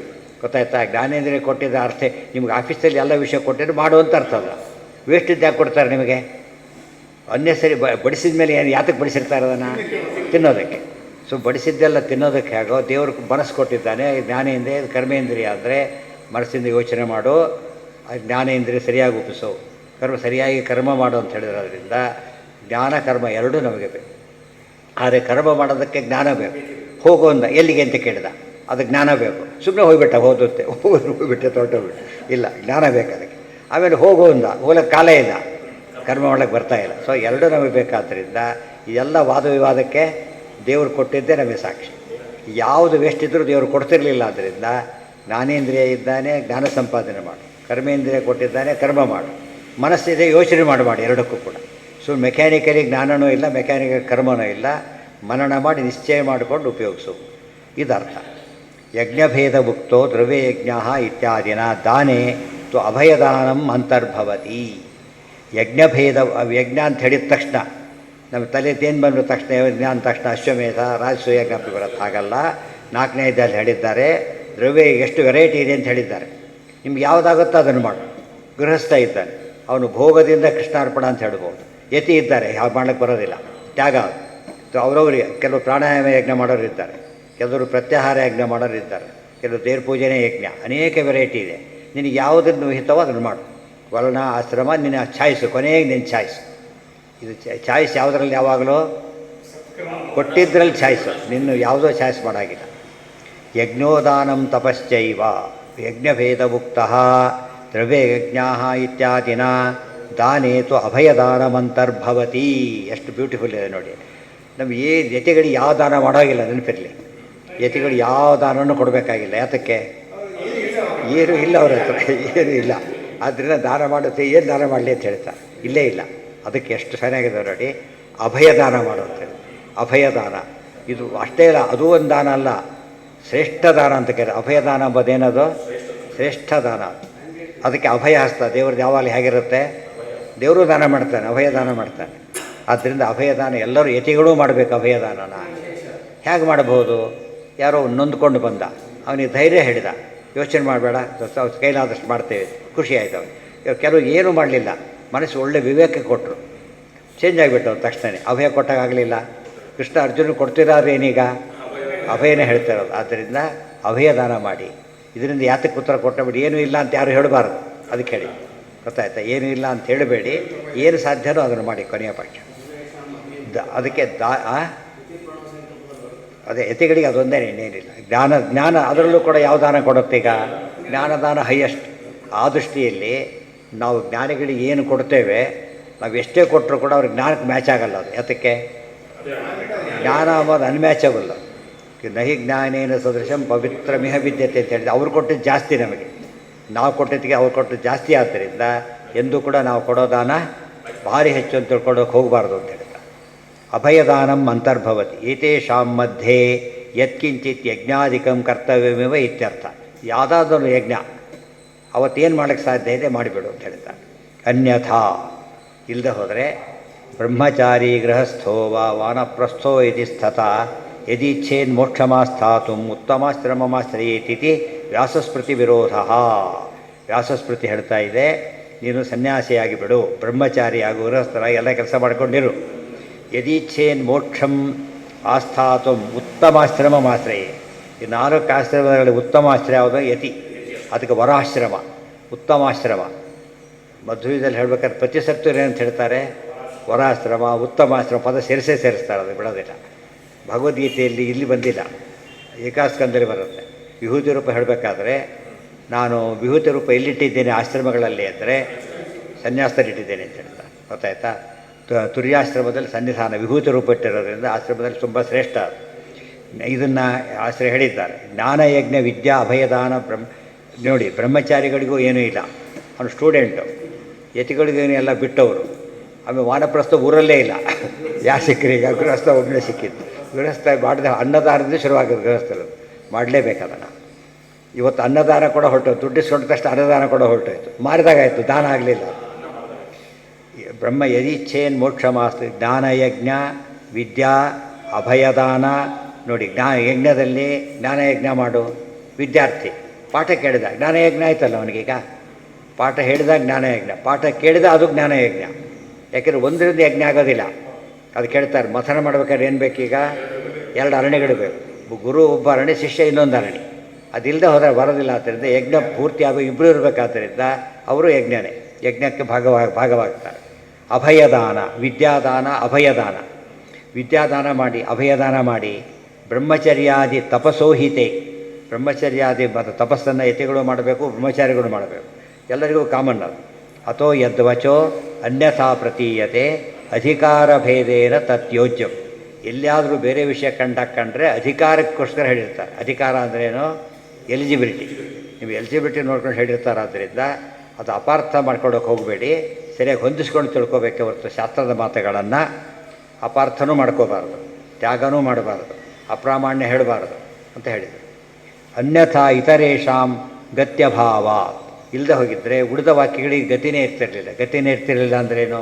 ಗೊತ್ತಾಯ್ತಾ? ಜ್ಞಾನೇಂದ್ರಿಯ ಕೊಟ್ಟಿದ್ದ ಅರ್ಥ ನಿಮ್ಗೆ ಆಫೀಸಲ್ಲಿ ಎಲ್ಲ ವಿಷಯ ಕೊಟ್ಟಿದ್ದು ಮಾಡು ಅಂತ ಅರ್ಥ. ಅಲ್ಲ, ವೇಸ್ಟ್ ಇದ್ದು ಯಾಕೆ ಕೊಡ್ತಾರೆ ನಿಮಗೆ? ಅನ್ನೆಸರಿ ಬಡಿಸಿದ ಮೇಲೆ ಏನು ಯಾತಕ್ಕೆ ಬಡಿಸಿರ್ತಾರೆ? ಅದನ್ನು ತಿನ್ನೋದಕ್ಕೆ. ಸೊ ಬಡಿಸಿದ್ದೆಲ್ಲ ತಿನ್ನೋದಕ್ಕೆ ಆಗೋ ದೇವ್ರ ಮನಸ್ಸು ಕೊಟ್ಟಿದ್ದಾನೆ. ಜ್ಞಾನೇಂದ್ರಿಯ, ಕರ್ಮೇಂದ್ರಿಯ ಅಂದರೆ ಮನಸ್ಸಿಂದ ಯೋಚನೆ ಮಾಡು, ಜ್ಞಾನೇಂದ್ರಿಯ ಸರಿಯಾಗಿ ಉಪಿಸು, ಸರಿಯಾಗಿ ಕರ್ಮ ಮಾಡು ಅಂತ ಹೇಳಿರೋದ್ರಿಂದ ಜ್ಞಾನ ಕರ್ಮ ಎರಡೂ ನಮಗೆ ಬೇಕು. ಆದರೆ ಕರ್ಮ ಮಾಡೋದಕ್ಕೆ ಜ್ಞಾನ ಬೇಕು. ಹೋಗೋಂದ ಎಲ್ಲಿಗೆ ಅಂತ ಕೇಳಿದ, ಅದು ಜ್ಞಾನ ಬೇಕು. ಸುಮ್ಮನೆ ಹೋಗ್ಬಿಟ್ಟ, ಹೋಗ್ಬಿಟ್ಟೆ ತೊಗೊಬಿಟ್ಟು ಇಲ್ಲ, ಜ್ಞಾನ ಬೇಕು ಅದಕ್ಕೆ. ಆಮೇಲೆ ಹೋಗೋಂದ ಹೋಗ್ಲಿಕ್ಕೆ ಕಾಲ ಇಲ್ಲ, ಕರ್ಮ ಮಾಡೋಕ್ಕೆ ಬರ್ತಾಯಿಲ್ಲ. ಸೊ ಎರಡೂ ನಮಗೆ ಬೇಕಾದ್ದರಿಂದ ಇದೆಲ್ಲ ವಾದ ವಿವಾದಕ್ಕೆ ದೇವರು ಕೊಟ್ಟಿದ್ದೇ ನಮಗೆ ಸಾಕ್ಷಿ. ಯಾವುದು ವೇಸ್ಟ್ ಇದ್ದರೂ ದೇವರು ಕೊಡ್ತಿರಲಿಲ್ಲ. ಆದ್ದರಿಂದ ಜ್ಞಾನೇಂದ್ರಿಯ ಇದ್ದಾನೆ, ಜ್ಞಾನ ಸಂಪಾದನೆ ಮಾಡು. ಕರ್ಮೇಂದ್ರಿಯ ಕೊಟ್ಟಿದ್ದಾನೆ, ಕರ್ಮ ಮಾಡು. ಮನಸ್ಸಿದೆ, ಯೋಚನೆ ಮಾಡಿ ಎರಡಕ್ಕೂ ಕೂಡ. ಸೊ ಮೆಕ್ಯಾನಿಕಲಿ ಜ್ಞಾನವೂ ಇಲ್ಲ, ಮೆಕ್ಯಾನಿಕಲ್ ಕರ್ಮನೂ ಇಲ್ಲ. ಮನನ ಮಾಡಿ ನಿಶ್ಚಯ ಮಾಡಿಕೊಂಡು ಉಪಯೋಗಿಸು, ಇದರ್ಥ. ಯಜ್ಞಭೇದ ಮುಕ್ತೋ ದ್ರವ್ಯಯಜ್ಞ ಇತ್ಯಾದಿನ ದಾನೆ ತು ಅಭಯದಾನಂ ಅಂತರ್ಭವತಿ. ಯಜ್ಞಭೇದ, ಯಜ್ಞ ಅಂತ ಹೇಳಿದ ತಕ್ಷಣ ನಮ್ಮ ತಲೆ ತೇನು ಬಂದ ತಕ್ಷಣ ಯಜ್ಞ ಅಂದ ತಕ್ಷಣ ಅಶ್ವಮೇಧ, ರಾಜಸೂಯ ಜ್ಞಾಪಕ ಬರುತ್ತೆ. ಹಾಗಲ್ಲ. 4ನೇ ಇದ್ದಲ್ಲಿ ಹೇಳಿದ್ದಾರೆ ದ್ರವ್ಯ ಎಷ್ಟು ವೆರೈಟಿ ಇದೆ ಅಂತ ಹೇಳಿದ್ದಾರೆ. ನಿಮ್ಗೆ ಯಾವುದಾಗುತ್ತೋ ಅದನ್ನು ಮಾಡು. ಗೃಹಸ್ಥ ಇದ್ದಾನೆ, ಅವನು ಭೋಗದಿಂದ ಕೃಷ್ಣಾರ್ಪಣ ಅಂತ ಹೇಳ್ಬೋದು. ಯತಿ ಇದ್ದಾರೆ, ಯಾವ ಮಾಡ್ಲಿಕ್ಕೆ ಬರೋದಿಲ್ಲ, ತ್ಯಾಗ. ಅವರವರಿಗೆ ಕೆಲವು ಪ್ರಾಣಾಯಾಮ ಯಜ್ಞ ಮಾಡೋರು ಇದ್ದಾರೆ, ಕೆಲವರು ಪ್ರತ್ಯಾಹಾರ ಯಜ್ಞ ಮಾಡೋರು ಇದ್ದಾರೆ, ಕೆಲವು ದೇವ್ರ ಪೂಜೆನೇ ಯಜ್ಞ. ಅನೇಕ ವೆರೈಟಿ ಇದೆ. ನಿನಗೆ ಯಾವುದನ್ನು ಹಿತವೋ ಅದನ್ನು ಮಾಡು. ವರ್ಣ, ಆಶ್ರಮ ನಿನ್ನ ಚಾಯ್ಸು. ಕೊನೆಗೆ ನಿನ್ನ ಚಾಯ್ಸ್. ಇದು ಚಾಯ್ಸ್ ಯಾವುದರಲ್ಲಿ? ಯಾವಾಗಲೂ ಕೊಟ್ಟಿದ್ರಲ್ಲಿ ಚಾಯ್ಸು. ನಿನ್ನ ಯಾವುದೋ ಚಾಯ್ಸ್ ಮಾಡಾಗಿಲ್ಲ. ಯಜ್ಞೋದಾನಂ ತಪಶ್ಚೈವ ಯಜ್ಞಭೇದ ಮುಕ್ತ ದ್ರವ್ಯಯಜ್ಞ ಇತ್ಯಾದಿನ ದಾನೇತು ಅಭಯದಾನಮಂತರ್ಭವತಿ. ಎಷ್ಟು ಬ್ಯೂಟಿಫುಲ್ ಇದೆ ನೋಡಿ. ನಮ್ಗೆ ಯತಿಗಳಿಗೆ ಯಾವ ದಾನ ಮಾಡೋಗಿಲ್ಲ, ನೆನಪಿರಲಿ. ಯತಿಗಳು ಯಾವ ದಾನವನ್ನು ಕೊಡಬೇಕಾಗಿಲ್ಲ. ಯಾತಕ್ಕೆ? ಏನೂ ಇಲ್ಲ ಅವ್ರ ಹತ್ರ, ಏನೂ ಇಲ್ಲ. ಆದ್ದರಿಂದ ದಾನ ಮಾಡುತ್ತೆ. ಏನು ದಾನ ಮಾಡಲಿ ಅಂತ ಹೇಳ್ತಾರೆ, ಇಲ್ಲೇ ಇಲ್ಲ. ಅದಕ್ಕೆ ಎಷ್ಟು ಚೆನ್ನಾಗಿದೆ ನೋಡಿ. ಅಭಯದಾನ ಮಾಡು ಅಂತೇಳಿ. ಅಭಯದಾನ ಇದು ಅಷ್ಟೇ ಇಲ್ಲ, ಅದೂ ಒಂದು ದಾನ ಅಲ್ಲ, ಶ್ರೇಷ್ಠ ದಾನ ಅಂತ ಕೇಳಿ. ಅಭಯದಾನ ಎಂಬುದೇನದು? ಶ್ರೇಷ್ಠ ದಾನ. ಅದಕ್ಕೆ ಅಭಯ ಹಸ್ತ. ದೇವ್ರದ್ದು ಯಾವಾಗಲೂ ಹೇಗಿರುತ್ತೆ? ದೇವರು ದಾನ ಮಾಡ್ತಾನೆ, ಅಭಯದಾನ ಮಾಡ್ತಾನೆ. ಆದ್ದರಿಂದ ಅಭಯದಾನ ಎಲ್ಲರೂ ಯತಿಗಳೂ ಮಾಡಬೇಕು. ಅಭಯದಾನನ ಹೇಗೆ ಮಾಡಬಹುದು? ಯಾರೋ ನೊಂದ್ಕೊಂಡು ಬಂದ, ಅವನಿಗೆ ಧೈರ್ಯ ಹೇಳಿದ, ಯೋಚನೆ ಮಾಡಬೇಡ, ಕೈಲಾದಷ್ಟು ಮಾಡ್ತೇವೆ, ಖುಷಿ ಆಯ್ತು ಅವನು. ಇವಾಗ ಕೆಲವು ಏನೂ ಮಾಡಲಿಲ್ಲ, ಮನಸ್ಸು ಒಳ್ಳೆ ವಿವೇಕ ಕೊಟ್ಟರು, ಚೇಂಜ್ ಆಗಿಬಿಟ್ಟವು ತಕ್ಷಣ. ಅಭಯ ಕೊಟ್ಟಾಗಲಿಲ್ಲ. ಕೃಷ್ಣ ಅರ್ಜುನ ಕೊಡ್ತಿರಾದ್ರೆ ಏನೀಗ ಅಭಯನೇ ಹೇಳ್ತಿರೋದು. ಆದ್ದರಿಂದ ಅಭಯದಾನ ಮಾಡಿ. ಇದರಿಂದ ಯಾತಕ್ಕೆ ಉತ್ತರ ಕೊಟ್ಟಬಿಡಿ, ಏನೂ ಇಲ್ಲ ಅಂತ ಯಾರು ಹೇಳಬಾರ್ದು. ಅದಕ್ಕೆ ಹೇಳಿ, ಗೊತ್ತಾಯ್ತಾ? ಏನೂ ಇಲ್ಲ ಅಂತ ಹೇಳಬೇಡಿ, ಏನು ಸಾಧ್ಯನೋ ಅದನ್ನು ಮಾಡಿ ಕೊನೆಯ ಪಕ್ಷ. ಅದಕ್ಕೆ ಅದೇ ಯತಿಗಳಿಗೆ ಅದೊಂದೇ, ಇನ್ನೇನಿಲ್ಲ. ಜ್ಞಾನ ಅದರಲ್ಲೂ ಕೂಡ ಯಾವ ದಾನ ಕೊಡುತ್ತೆ? ಈಗ ಜ್ಞಾನದಾನ ಹೈಯೆಸ್ಟ್. ಆ ದೃಷ್ಟಿಯಲ್ಲಿ ನಾವು ಜ್ಞಾನಿಗಳಿಗೆ ಏನು ಕೊಡ್ತೇವೆ, ನಾವು ಎಷ್ಟೇ ಕೊಟ್ಟರು ಕೂಡ ಅವ್ರಿಗೆ ಜ್ಞಾನಕ್ಕೆ ಮ್ಯಾಚ್ ಆಗಲ್ಲ. ಅದು ಯಾತಕ್ಕೆ? ಜ್ಞಾನ ಅನ್ನೋದು ಅನ್ಮ್ಯಾಚಬಲ್. ನಹಿ ಜ್ಞಾನೇನ ಸದೃಶಂ ಪವಿತ್ರ ಮಿಹ ವಿದ್ಯತೆ ಅಂತ ಹೇಳಿದ್ರೆ ಅವ್ರು ಕೊಟ್ಟಿದ್ದು ಜಾಸ್ತಿ, ನಮಗೆ ನಾವು ಕೊಟ್ಟಿದ್ದಕ್ಕೆ ಅವ್ರು ಕೊಟ್ಟದ್ದು ಜಾಸ್ತಿ. ಆದ್ದರಿಂದ ಎಂದೂ ಕೂಡ ನಾವು ಕೊಡೋ ದಾನ ಭಾರಿ ಹೆಚ್ಚು ಅಂತ ತಿಳ್ಕೊಳ್ಳೋಕೆ ಹೋಗಬಾರ್ದು ಅಂತ ಹೇಳ್ತಾರೆ. ಅಭಯದಾನಂ ಅಂತರ್ಭವತಿ ಏತೇಷಾಂ ಮಧ್ಯೆ ಯತ್ಕಿಂಚಿತ್ ಯಜ್ಞಾಧಿಕಂ ಕರ್ತವ್ಯಮೇವ ಇತ್ಯರ್ಥ. ಯಾವುದಾದ್ರೂ ಯಜ್ಞ ಅವತ್ತೇನು ಮಾಡೋಕ್ಕೆ ಸಾಧ್ಯ ಇದೆ ಮಾಡಿಬಿಡು ಅಂತ ಹೇಳ್ತಾರೆ. ಅನ್ಯಥಾ ಇಲ್ಲದೆ ಹೋದರೆ ಬ್ರಹ್ಮಚಾರಿ ಗೃಹಸ್ಥೋ ವಾನಪ್ರಸ್ಥೋ ಇತಿ ಸ್ಥತ ಯದಿಚ್ಛೇನ್ ಮೋಕ್ಷಮಾಸ್ಥಾತು ಉತ್ತಮಾಶ್ರಮಮಾಶ್ರಯೇತಿ ವ್ಯಾಸಸ್ಮೃತಿ ವಿರೋಧ. ವ್ಯಾಸಸ್ಮೃತಿ ಹೇಳ್ತಾ ಇದೆ, ನೀನು ಸನ್ಯಾಸಿಯಾಗಿ ಬಿಡು, ಬ್ರಹ್ಮಚಾರಿ ಹಾಗೂ ಗೃಹಸ್ಥರಾಗಿ ಎಲ್ಲ ಕೆಲಸ ಮಾಡಿಕೊಂಡಿರು. ಯದೀಚ್ಛೇನ್ ಮೋಕ್ಷಂ ಆಸ್ಥಾತು ಉತ್ತಮಾಶ್ರಮಮಾಶ್ರಯೇ. ಈ 4 ಆಶ್ರಮಗಳಲ್ಲಿ ಉತ್ತಮ ಆಶ್ರಯ ಯಾವುದು? ಯತಿ. ಅದಕ್ಕೆ ವರಾಶ್ರಮ, ಉತ್ತಮಾಶ್ರಮ. ಮಧ್ವದಲ್ಲಿ ಹೇಳ್ಬೇಕಾದ್ರೆ ಪ್ರತಿ ಸತ್ವರೇನು ಅಂತ ಹೇಳ್ತಾರೆ? ವರಾಶ್ರಮ, ಉತ್ತಮಾಶ್ರಮ ಪದ ಸೇರಿಸ್ತಾರೆ, ಅದು ಬಿಡೋದಿಲ್ಲ. ಭಗವದ್ಗೀತೆಯಲ್ಲಿ ಇಲ್ಲಿ ಬಂದಿಲ್ಲ, ಏಕಾಸ್ಕಂದಲ್ಲಿ ಬರುತ್ತೆ. ವಿಭೂತಿ ರೂಪ ಹೇಳಬೇಕಾದ್ರೆ ನಾನು ವಿಭೂತಿ ರೂಪ ಎಲ್ಲಿಟ್ಟಿದ್ದೇನೆ ಆಶ್ರಮಗಳಲ್ಲಿ ಅಂದರೆ ಸನ್ಯಾಸದಲ್ಲಿಟ್ಟಿದ್ದೇನೆ ಅಂತ ಹೇಳ್ತಾರೆ. ಗೊತ್ತಾಯ್ತಾ? ತುರ್ಯಾಶ್ರಮದಲ್ಲಿ ಸನ್ನಿಧಾನ ವಿಭೂತಿ ರೂಪ ಇಟ್ಟಿರೋದ್ರಿಂದ ಆಶ್ರಮದಲ್ಲಿ ತುಂಬ ಶ್ರೇಷ್ಠ. ಇದನ್ನು ಆಶ್ರಯ ಹೇಳಿದ್ದಾರೆ. ಜ್ಞಾನಯಜ್ಞ ವಿದ್ಯಾ ಅಭಯದಾನ ನೋಡಿ, ಬ್ರಹ್ಮಚಾರಿಗಳಿಗೂ ಏನೂ ಇಲ್ಲ, ಅವನು ಸ್ಟೂಡೆಂಟು. ಯತಿಗಳಿಗೇನು ಎಲ್ಲ ಬಿಟ್ಟವರು. ಆಮೇಲೆ ವಾನಪ್ರಸ್ಥ ಊರಲ್ಲೇ ಇಲ್ಲ, ಯಾರು ಸಿಕ್ಕರೀಗ? ಗೃಹಸ್ಥ ಒಬ್ಬನೇ ಸಿಕ್ಕಿದ್ದು. ಗೃಹಸ್ಥ ಮಾಡಿದ ಅನ್ನದಾನದಿಂದ ಶುರುವಾಗಿದ್ದು ಗೃಹಸ್ಥರು ಮಾಡಲೇಬೇಕದನ್ನು. ಇವತ್ತು ಅನ್ನದಾನ ಕೂಡ ಹೊರಟೋಯ್ತು, ದುಡ್ಡಿಸ್ಕೊಂಡ ತಕ್ಷಣ ಅನ್ನದಾನ ಕೂಡ ಹೊರಟೋಯ್ತು, ಮಾರಿದಾಗಾಯಿತು, ದಾನ ಆಗಲಿಲ್ಲ. ಬ್ರಹ್ಮ ಯದೀಚ್ಛೇನ್ ಮೋಕ್ಷಮಾಸ್ತಿ. ಜ್ಞಾನಯಜ್ಞ ವಿದ್ಯಾ ಅಭಯದಾನ. ನೋಡಿ, ಯಜ್ಞದಲ್ಲಿ ಜ್ಞಾನಯಜ್ಞ ಮಾಡು. ವಿದ್ಯಾರ್ಥಿ ಪಾಠ ಕೇಳಿದ ಜ್ಞಾನಯಜ್ಞ ಆಯ್ತಲ್ಲ ಅವನಿಗೀಗ. ಪಾಠ ಹೇಳಿದ ಜ್ಞಾನಯಜ್ಞ, ಪಾಠ ಕೇಳಿದ ಅದು ಜ್ಞಾನಯಜ್ಞ. ಯಾಕೆಂದರೆ ಒಂದರಿಂದ ಯಜ್ಞ ಆಗೋದಿಲ್ಲ. ಅದು ಕೇಳ್ತಾರೆ, ಮಥನ ಮಾಡ್ಬೇಕಾದ್ರೆ ಏನು ಬೇಕೀಗ? 2 ಅರಣ್ಯಗಳು ಬೇಕು. ಗುರು ಒಬ್ಬ ಅರಣಿ, ಶಿಷ್ಯ ಇನ್ನೊಂದು ಅರಣಿ. ಅದಿಲ್ಲದೆ ಹೋದರೆ ಬರೋದಿಲ್ಲ. ಆದ್ದರಿಂದ ಯಜ್ಞ ಪೂರ್ತಿ ಆಗೋ ಇಬ್ಬರು ಇರಬೇಕಾದ್ದರಿಂದ ಅವರು ಯಜ್ಞಕ್ಕೆ ಭಾಗವಾಗ್ತಾರೆ. ಅಭಯದಾನ, ವಿದ್ಯಾದಾನ, ಅಭಯದಾನ. ವಿದ್ಯಾದಾನ ಮಾಡಿ, ಅಭಯದಾನ ಮಾಡಿ. ಬ್ರಹ್ಮಚರ್ಯಾದಿ ತಪಸೋಹಿತೆ. ಬ್ರಹ್ಮಚರ್ಯಾದಿ ಮತ್ತು ತಪಸ್ಸನ್ನು ಯತಿಗಳು ಮಾಡಬೇಕು, ಬ್ರಹ್ಮಚಾರಿಗಳು ಮಾಡಬೇಕು, ಎಲ್ಲರಿಗೂ ಕಾಮನ್ ಅದು. ಅಥೋ ಯದ್ವಚೋ ಅನ್ಯಥಾ ಪ್ರತೀಯತೆ ಅಧಿಕಾರ ಭೇದೇನ ತತ್ಯೋಜ್ಯಂ. ಎಲ್ಲಿಯಾದರೂ ಬೇರೆ ವಿಷಯ ಕಂಡ್ರೆ ಅಧಿಕಾರಕ್ಕೋಸ್ಕರ ಹೇಳಿರ್ತಾರೆ. ಅಧಿಕಾರ ಅಂದ್ರೇನು? ಎಲಿಜಿಬಿಲಿಟಿ. ನೀವು ಎಲಿಜಿಬಿಲಿಟಿ ನೋಡ್ಕೊಂಡು ಹೇಳಿರ್ತಾರೆ. ಆದ್ದರಿಂದ ಅದು ಅಪಾರ್ಥ ಮಾಡ್ಕೊಳಕ್ಕೆ ಹೋಗಬೇಡಿ, ಸರಿಯಾಗಿ ಹೊಂದಿಸ್ಕೊಂಡು ತಿಳ್ಕೊಬೇಕೆ ಹೊರತು ಶಾಸ್ತ್ರದ ಮಾತುಗಳನ್ನು ಅಪಾರ್ಥನೂ ಮಾಡ್ಕೋಬಾರ್ದು, ತ್ಯಾಗನೂ ಮಾಡಬಾರ್ದು, ಅಪ್ರಾಮಾಣ್ಯ ಹೇಳಬಾರ್ದು ಅಂತ ಹೇಳಿದರು. ಅನ್ಯಥಾ ಇತರೇಷಾಂ ಗತ್ಯಭಾವ. ಇಲ್ಲದೆ ಹೋಗಿದ್ದರೆ ಉಳಿದ ವಾಕ್ಯಗಳಿಗೆ ಗತಿನೇ ಇರ್ತಿರಲಿಲ್ಲ. ಅಂದ್ರೇನು?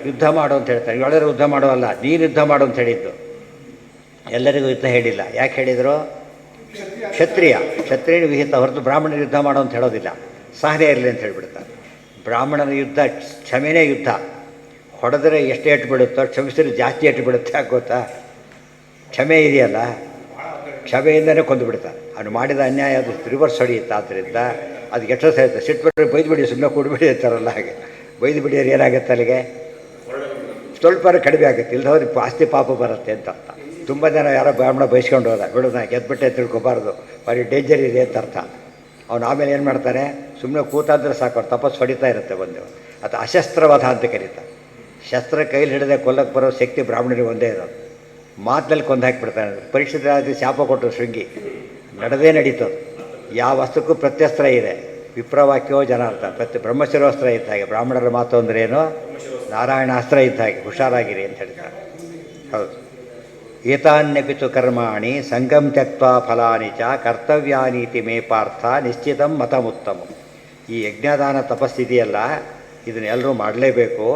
ಯುದ್ಧ ಮಾಡು ಅಂತ ಹೇಳ್ತಾರೆ. ಎಲ್ಲರೂ ಯುದ್ಧ ಮಾಡೋಲ್ಲ, ನೀನು ಯುದ್ಧ ಮಾಡು ಅಂತ ಹೇಳಿದ್ದು. ಎಲ್ಲರಿಗೂ ಯುದ್ಧ ಹೇಳಿಲ್ಲ. ಯಾಕೆ ಹೇಳಿದರು? ಕ್ಷತ್ರಿಯನ ವಿಹಿತ ಹೊರತು ಬ್ರಾಹ್ಮಣರ ಯುದ್ಧ ಮಾಡು ಅಂತ ಹೇಳೋದಿಲ್ಲ. ಸಹನೆ ಇರಲಿ ಅಂತ ಹೇಳಿಬಿಡ್ತಾರೆ. ಬ್ರಾಹ್ಮಣನ ಯುದ್ಧ ಕ್ಷಮೆನೇ ಯುದ್ಧ. ಹೊಡೆದರೆ ಎಷ್ಟು ಏಟು ಬಿಡುತ್ತೋ, ಕ್ಷಮಿಸಿದ್ರೆ ಜಾಸ್ತಿ ಏಟು ಬಿಡುತ್ತೆ. ಯಾಕೆ ಗೊತ್ತಾ? ಕ್ಷಮೆ ಇದೆಯಲ್ಲ, ಕ್ಷಮೆಯಿಂದನೇ ಕೊಂದು ಬಿಡ್ತಾರೆ. ಅವನು ಮಾಡಿದ ಅನ್ಯಾಯ ಅದು ರಿವರ್ಸ್ ಹೊಡೆಯುತ್ತೆ. ಆದ್ದರಿಂದ ಅದಕ್ಕೆ ಎಷ್ಟು ಸಹಿತ ಸಿಟ್ಟು ಬಿಟ್ಟರೆ ಬೈದು ಬಿಡಿ, ಸುಮ್ಮನೆ ಕೊಡ್ಬಿಡಿ ಅಂತಾರಲ್ಲ, ಹಾಗೆ ಬೈದು ಬಿಡಿಯೋರು ಏನಾಗುತ್ತೆ ಅಲ್ಲಿಗೆ? ಸ್ವಲ್ಪ ಕಡಿಮೆ ಆಗುತ್ತೆ. ಇಲ್ಲದವ್ರು ಆಸ್ತಿ ಪಾಪ ಬರುತ್ತೆ ಅಂತ ಅರ್ಥ. ತುಂಬ ಜನ ಯಾರೋ ಬ್ರಾಹ್ಮಣ ಬಯಸ್ಕೊಂಡು ಹೋದ, ಬಿಡು ನಾ ಗೆದ್ಬಿಟ್ಟೆ ತಿಳ್ಕೊಬಾರ್ದು, ಭಾರಿ ಡೇಂಜರ್ ಇದೆ ಅಂತ ಅರ್ಥ. ಅವನು ಆಮೇಲೆ ಏನು ಮಾಡ್ತಾನೆ? ಸುಮ್ಮನೆ ಕೂತಾದ್ರೆ ಸಾಕು, ಅವ್ರು ತಪಸ್ಸು ಹೊಡಿತಾ ಇರುತ್ತೆ ಬಂದು. ಅದು ಅಶಸ್ತ್ರವಧ ಅಂತ ಕರೀತಾರೆ. ಶಸ್ತ್ರ ಕೈಲಿ ಹಿಡಿದೇ ಕೊಲ್ಲಕ್ಕೆ ಬರೋ ಶಕ್ತಿ ಬ್ರಾಹ್ಮಣರಿಗೆ ಒಂದೇ ಇರೋದು. ಮಾತಿನಲ್ಲಿ ಕೊಂದು ಹಾಕಿಬಿಡ್ತಾನೆ. ಪರೀಕ್ಷಿತ ಶಾಪ ಕೊಟ್ಟರು ಶೃಂಗಿ, ನಡೆದೇ ನಡೀತದೆ. ಯಾವ ವಸ್ತುಕ್ಕೂ ಪ್ರತ್ಯಸ್ತ್ರ ಇದೆ. ವಿಪ್ರವಾಕ್ಯೋ ಜನಾರ್ಥ. ಬ್ರಹ್ಮಶಿರೋಸ್ತ್ರ ಇದ್ದ ಹಾಗೆ ಬ್ರಾಹ್ಮಣರ ಮಾತು ಅಂದ್ರೇನು? ನಾರಾಯಣಾಸ್ತ್ರ ಇದ್ದ ಹಾಗೆ, ಹುಷಾರಾಗಿರಿ ಅಂತ ಹೇಳ್ತಾರೆ. ಹೌದು. ಏತಾನ್ಯಪಿತು ಕರ್ಮಾಣಿ ಸಂಗಂ ತ್ಯಕ್ತ್ವಾ ಫಲಾನಿ ಚ ಕರ್ತವ್ಯಾನೀತಿ ಮೇ ಪಾರ್ಥ ನಿಶ್ಚಿತಂ ಮತಮುತ್ತಮ. ಈ ಯಜ್ಞದಾನ ತಪಸ್ಸಿದೆಯಲ್ಲ, ಇದನ್ನೆಲ್ಲರೂ ಮಾಡಲೇಬೇಕು.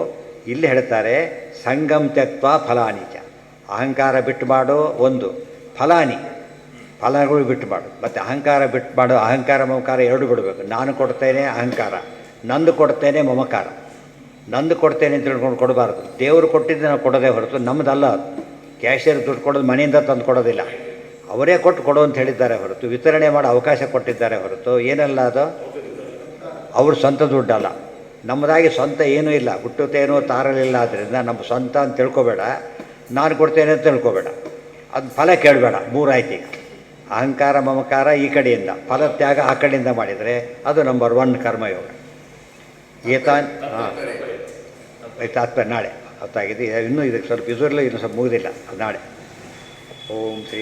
ಇಲ್ಲಿ ಹೇಳ್ತಾರೆ ಸಂಗಂ ತ್ಯಕ್ತ್ವಾ ಫಲಾನಿ ಚ. ಅಹಂಕಾರ ಬಿಟ್ಟು ಮಾಡು ಒಂದು, ಫಲಾನಿ ಫಲಗಳು ಬಿಟ್ಟುಬಾರ್ದು, ಮತ್ತು ಅಹಂಕಾರ ಬಿಟ್ಟುಬಾರ್ದು. ಅಹಂಕಾರ ಮಮಕಾರ ಎರಡು ಬಿಡಬೇಕು. ನಾನು ಕೊಡ್ತೇನೆ ಅಹಂಕಾರ, ನಂದು ಕೊಡ್ತೇನೆ ಮಮಕಾರ. ನಂದು ಕೊಡ್ತೇನೆ ಅಂತ ತಿಳ್ಕೊಂಡು ಕೊಡಬಾರ್ದು. ದೇವರು ಕೊಟ್ಟಿದ್ದು ನಾವು ಕೊಡೋದೇ ಹೊರತು ನಮ್ಮದಲ್ಲ ಅದು. ಕ್ಯಾಶಿಯರ್ ದುಡ್ಡು ಕೊಡೋದು ಮನೆಯಿಂದ ತಂದು ಕೊಡೋದಿಲ್ಲ, ಅವರೇ ಕೊಟ್ಟು ಕೊಡು ಅಂತ ಹೇಳಿದ್ದಾರೆ ಹೊರತು, ವಿತರಣೆ ಮಾಡೋ ಅವಕಾಶ ಕೊಟ್ಟಿದ್ದಾರೆ ಹೊರತು ಏನಲ್ಲ ಅದು ಅವ್ರ ಸ್ವಂತ ದುಡ್ಡಲ್ಲ. ನಮ್ಮದಾಗಿ ಸ್ವಂತ ಏನೂ ಇಲ್ಲ, ಹುಟ್ಟುತ್ತೇನೋ ತಾರಲಿಲ್ಲ. ಆದ್ದರಿಂದ ನಮ್ಮ ಸ್ವಂತ ಅಂತ ತಿಳ್ಕೊಬೇಡ, ನಾನು ಕೊಡ್ತೇನೆ ಅಂತ ತಿಳ್ಕೊಬೇಡ. ಅದು ಫಲ ಕೇಳಬೇಡ. ಮೂರಾಯ್ತು ಈಗ. ಅಹಂಕಾರ ಮಮಕಾರ ಈ ಕಡೆಯಿಂದ, ಫಲತ್ಯಾಗ ಆ ಕಡೆಯಿಂದ ಮಾಡಿದರೆ ಅದು ನಂಬರ್ 1 ಕರ್ಮಯೋಗ. ಏತಾನ್ ಹಾಂ ತಾತ್ಪರ್ಯ ನಾಳೆ ಗೊತ್ತಾಗಿದೆ. ಇನ್ನೂ ಇದಕ್ಕೆ ಸ್ವಲ್ಪ ಇನ್ನು ಸ್ವಲ್ಪ ಮುಗಿದಿಲ್ಲ, ನಾಳೆ. ಓಂ ಶ್ರೀ